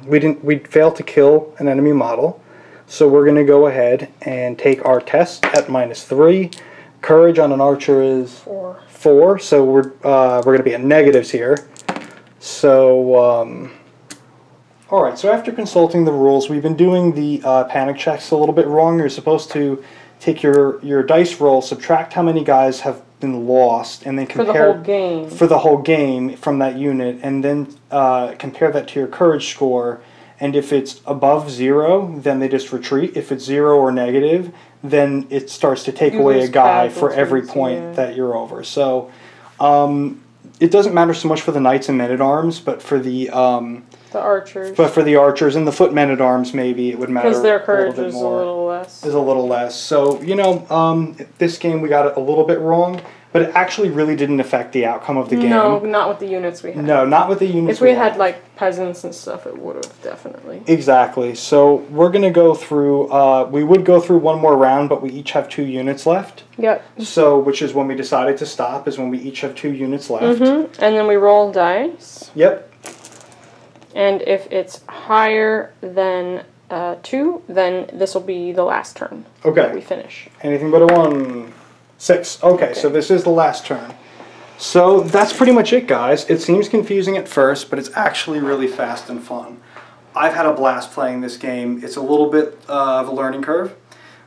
We failed to kill an enemy model. So we're going to go ahead and take our test at -3. Courage on an archer is 4. So we're going to be at negatives here. So alright, so after consulting the rules, we've been doing the panic checks a little bit wrong. You're supposed to take your dice roll, subtract how many guys have been lost, and then compare for the whole game from that unit, and then compare that to your courage score. And if it's above 0, then they just retreat. If it's 0 or negative, then it starts to take away a guy for every point that you're over. So it doesn't matter so much for the knights and men-at-arms, but for the archers. But for the archers and the foot men-at-arms, maybe it would matter. Because their courage is more. a little less. Is a little less. So, you know, this game we got it a little bit wrong, but it actually really didn't affect the outcome of the game. No, not with the units we had. No, not with the units If we had, like, peasants and stuff, it would have, definitely. Exactly. So, we're going to go through, we would go through one more round, but we each have 2 units left. Yep. So, which is when we decided to stop, is when we each have 2 units left. And then we roll dice. Yep. And if it's higher than 2, then this will be the last turn. Okay. That we finish. Anything but a 1. 6. Okay, so this is the last turn. So that's pretty much it, guys. It seems confusing at first, but it's actually really fast and fun. I've had a blast playing this game. It's a little bit of a learning curve,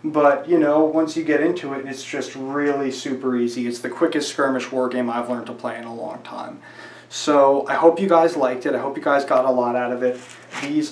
but, you know, once you get into it, it's just really super easy. It's the quickest skirmish war game I've learned to play in a long time. So I hope you guys liked it. I hope you guys got a lot out of it. These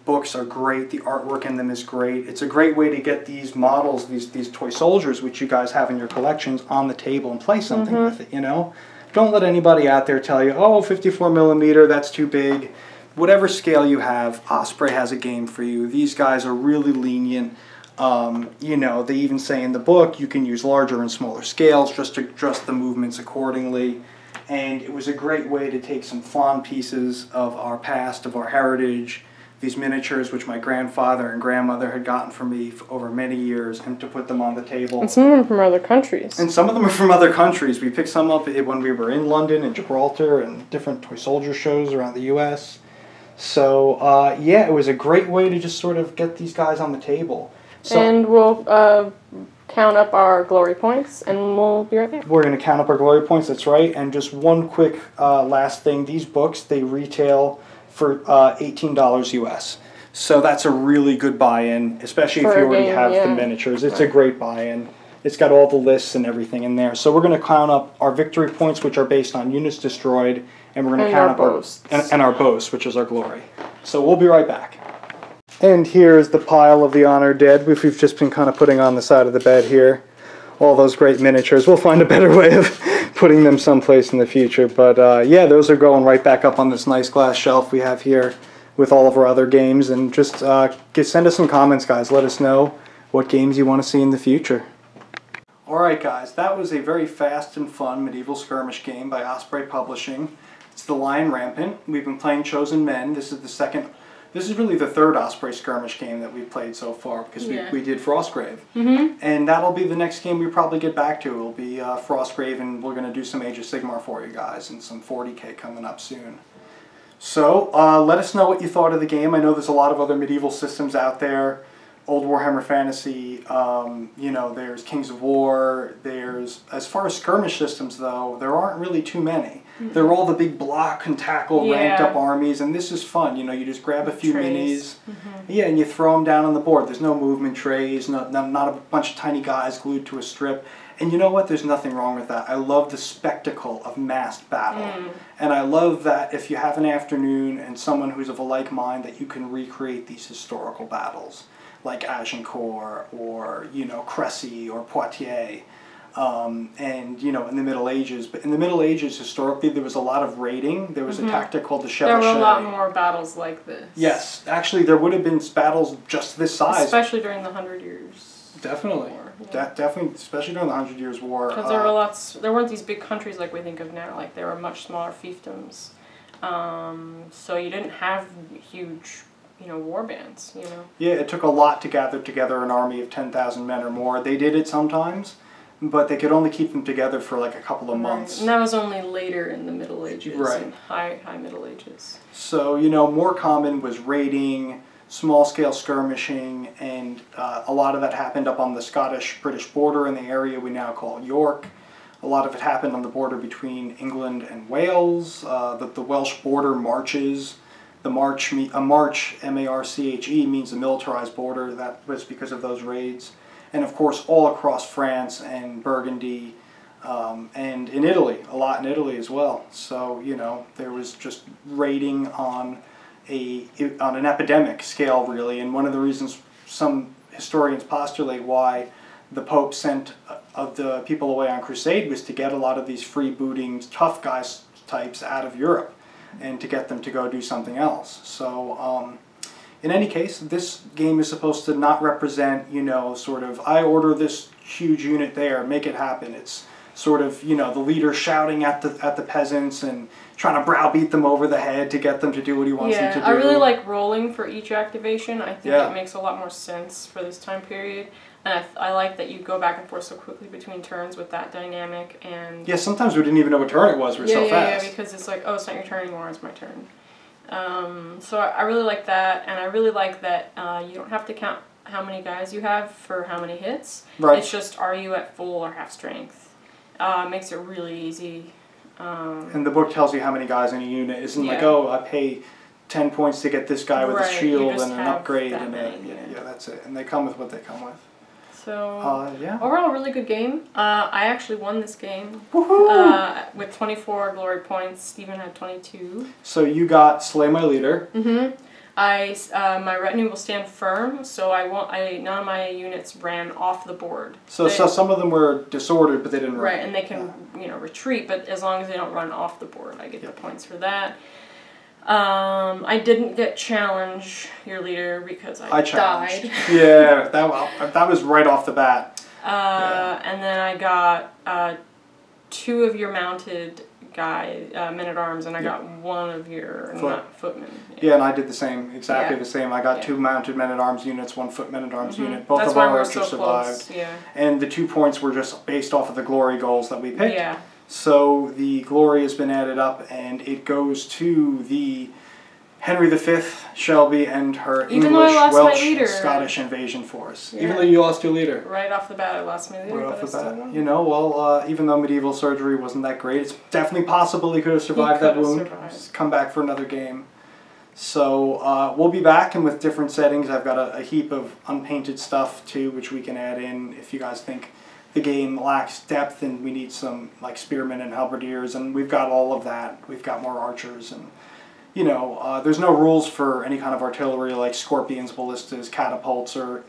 books are great. The artwork in them is great. It's a great way to get these models, these toy soldiers, which you guys have in your collections, on the table and play something with it, you know? Don't let anybody out there tell you, oh, 54mm, that's too big. Whatever scale you have, Osprey has a game for you. These guys are really lenient. You know, they even say in the book you can use larger and smaller scales just to adjust the movements accordingly. And it was a great way to take some fond pieces of our past, of our heritage, these miniatures which my grandfather and grandmother had gotten for me over many years, and to put them on the table. And some of them from other countries. And some of them are from other countries. We picked some up when we were in London and Gibraltar and different toy soldier shows around the U.S. So, yeah, it was a great way to just sort of get these guys on the table. So, and we'll count up our glory points, and we'll be right back. We're going to count up our glory points, that's right. And just one quick last thing. These books, they retail for $18 US. So that's a really good buy-in, especially if you already have the miniatures. It's a great buy-in. It's got all the lists and everything in there. So we're going to count up our victory points, which are based on units destroyed, and we're going to count up our boasts, which is our glory. So we'll be right back. And here's the pile of the honored dead, which we've just been kind of putting on the side of the bed here. All those great miniatures. We'll find a better way of putting them someplace in the future. But yeah, those are going right back up on this nice glass shelf we have here with all of our other games. And just send us some comments, guys. Let us know what games you want to see in the future. Alright guys, that was a very fast and fun medieval skirmish game by Osprey Publishing. It's the line Rampant. We've been playing Chosen Men. This is the second This is really the third Osprey Skirmish game that we've played so far, because we did Frostgrave. Mm-hmm. And that'll be the next game we probably get back to. It'll be Frostgrave, and we're going to do some Age of Sigmar for you guys, and some 40k coming up soon. So, let us know what you thought of the game. I know there's a lot of other medieval systems out there. Old Warhammer Fantasy, you know, there's Kings of War, there's, as far as skirmish systems though, there aren't really too many. Mm-hmm. They're all the big block and tackle ranked up armies, and this is fun, you know, you just grab a few minis, yeah, and you throw them down on the board. There's no movement trays, not a bunch of tiny guys glued to a strip. And you know what? There's nothing wrong with that. I love the spectacle of massed battle. And I love that if you have an afternoon and someone who's of a like mind, that you can recreate these historical battles, like Agincourt or, you know, Cressy or Poitiers, and, you know, in the Middle Ages. But in the Middle Ages, historically, there was a lot of raiding. There was a tactic called the chevauchée. There were a lot more battles like this. Yes. Actually, there would have been battles just this size. Especially during the 100 Years. Definitely. War. Yeah. Definitely, especially during the 100 Years' War. Because there weren't these big countries like we think of now. Like, there were much smaller fiefdoms. So you didn't have huge, you know, war bands, you know. Yeah, it took a lot to gather together an army of 10,000 men or more. They did it sometimes, but they could only keep them together for like a couple of months. And that was only later in the Middle Ages, in high Middle Ages. So, you know, more common was raiding, small-scale skirmishing, and a lot of that happened up on the Scottish-British border in the area we now call York. A lot of it happened on the border between England and Wales. The Welsh border marches. A march, M-A-R-C-H-E, means a militarized border. That was because of those raids. And of course, all across France and Burgundy, and in Italy, a lot in Italy as well. So, you know, there was just raiding on an epidemic scale, really. And one of the reasons some historians postulate why the Pope sent the people away on crusade was to get a lot of these freebooting, tough guys types out of Europe, and to get them to go do something else. So, in any case, this game is supposed to not represent, you know, sort of, I order this huge unit there, make it happen. It's sort of, you know, the leader shouting at the peasants and trying to browbeat them over the head to get them to do what he wants them to do. I really like rolling for each activation. I think it makes a lot more sense for this time period. And I like that you go back and forth so quickly between turns with that dynamic. And yeah, sometimes we didn't even know what turn it was. We're so fast. Yeah, because it's like, oh, it's not your turn anymore, it's my turn. So I really like that, and I really like that you don't have to count how many guys you have for how many hits. Right. It's just, are you at full or half strength? Makes it really easy. And the book tells you how many guys in a unit. Isn't like, oh, I pay 10 points to get this guy with a shield and an upgrade, and that's it. And they come with what they come with. So, overall, really good game. I actually won this game with 24 glory points. Steven had 22. So you got Slay My Leader. My retinue will stand firm, so none of my units ran off the board. So some of them were disordered, but they didn't run. Right, and they can retreat, but as long as they don't run off the board, I get the points for that. I didn't get challenge your leader because I died. Yeah, that was right off the bat. And then I got 2 of your mounted men-at-arms, and I got 1 of your footmen. Yeah, and I did the same, exactly the same. I got 2 mounted men-at-arms units, 1 foot men-at-arms unit. Both of our archers survived. And the 2 points were just based off of the glory goals that we picked. Yeah. So the glory has been added up, and it goes to the Henry V, Shelby, and her English, Welsh, and Scottish invasion force. Yeah. Even though you lost your leader. Right off the bat, I lost my leader. Right off the bat. You know, well, even though medieval surgery wasn't that great, it's definitely possible he could have survived that wound. Come back for another game. So we'll be back, and with different settings. I've got a heap of unpainted stuff too, which we can add in if you guys think the game lacks depth and we need some like spearmen and halberdiers, and we've got all of that. We've got more archers, and you know, there's no rules for any kind of artillery like scorpions, ballistas, catapults, or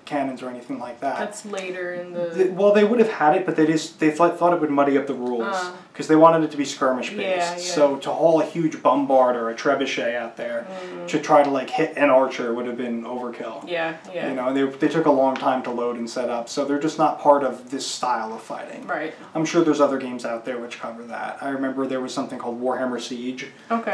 cannons or anything like that. That's later in the... Well, they would have had it, but they thought it would muddy up the rules. because they wanted it to be skirmish based. Yeah. So to haul a huge bombard or a trebuchet out there to try to like hit an archer would have been overkill. Yeah. You know, they took a long time to load and set up, so they're just not part of this style of fighting. Right. I'm sure there's other games out there which cover that. I remember there was something called Warhammer Siege,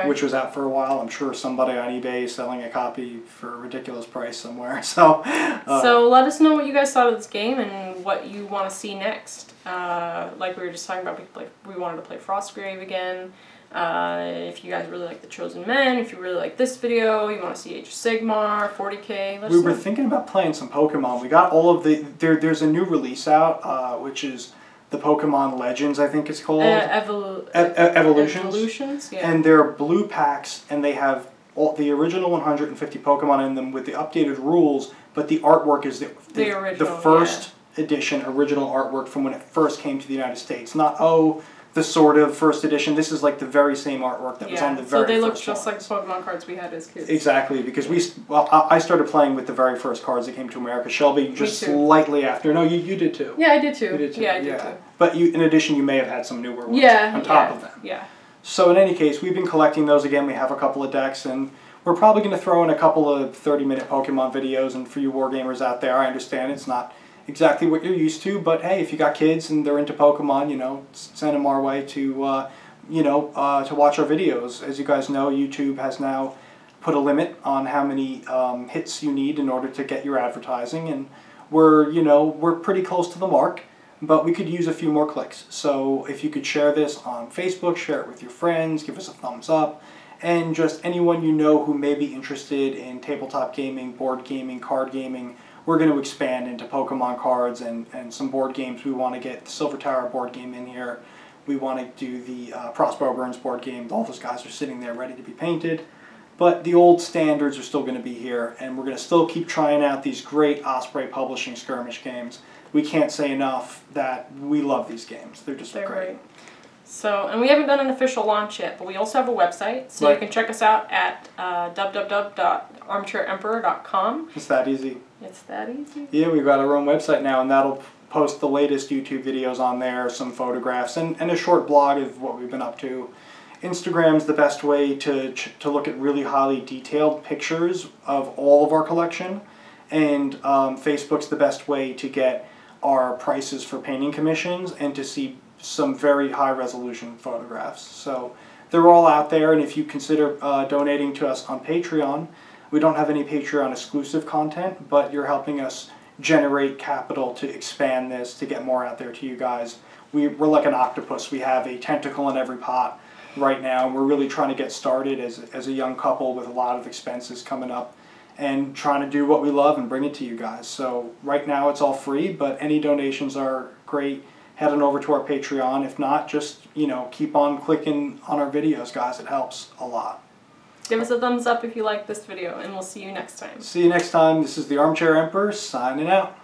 which was out for a while. I'm sure somebody on eBay is selling a copy for a ridiculous price somewhere. So let us know what you guys thought of this game and what you want to see next. Like we were just talking about, we wanted to play Frostgrave again. If you guys really like The Chosen Men, if you really like this video, you want to see Age of Sigmar, 40k, we were thinking about playing some Pokemon. We got all of the... There's a new release out, which is the Pokemon Legends, I think it's called. Evolutions. Yeah. And they're blue packs, and they have all the original 150 Pokemon in them with the updated rules, but the artwork is the first edition original artwork from when it first came to the United States. Not, the sort of first edition. This is like the very same artwork that was on the very first so they look just like the Pokemon cards we had as kids. Exactly, because I started playing with the very first cards that came to America. Shelby, just slightly after. No, you did too. Yeah, I did too. You did too. Yeah, I did too. But in addition, you may have had some newer ones on top of them. Yeah. So in any case, we've been collecting those again. We have a couple of decks, and we're probably going to throw in a couple of 30-minute Pokemon videos. And for you wargamers out there, I understand it's not exactly what you're used to, but hey, if you got kids and they're into Pokemon, you know, send them our way to, to watch our videos. As you guys know, YouTube has now put a limit on how many hits you need in order to get your advertising, and we're pretty close to the mark, but we could use a few more clicks. So if you could share this on Facebook, share it with your friends, give us a thumbs up, and just anyone you know who may be interested in tabletop gaming, board gaming, card gaming. We're going to expand into Pokemon cards and some board games. We want to get the Silver Tower board game in here. We want to do the Crossbow Burns board game. All those guys are sitting there ready to be painted. But the old standards are still going to be here, and we're going to still keep trying out these great Osprey Publishing skirmish games. We can't say enough that we love these games. They're great. So, and we haven't done an official launch yet, but we also have a website, so you can check us out at www.armchairemperor.com. It's that easy. It's that easy? Yeah, we've got our own website now, and that'll post the latest YouTube videos on there, some photographs, and a short blog of what we've been up to. Instagram's the best way to look at really highly detailed pictures of all of our collection, and Facebook's the best way to get our prices for painting commissions and to see some very high resolution photographs. So they're all out there, and if you consider donating to us on Patreon, we don't have any Patreon exclusive content, but you're helping us generate capital to expand this, to get more out there to you guys. We're like an octopus. We have a tentacle in every pot right now, and we're really trying to get started as a young couple with a lot of expenses coming up and trying to do what we love and bring it to you guys. So right now it's all free, but any donations are great. Head on over to our Patreon. If not, just, keep on clicking on our videos, guys. It helps a lot. Give us a thumbs up if you like this video, and we'll see you next time. See you next time. This is the Armchair Emperor signing out.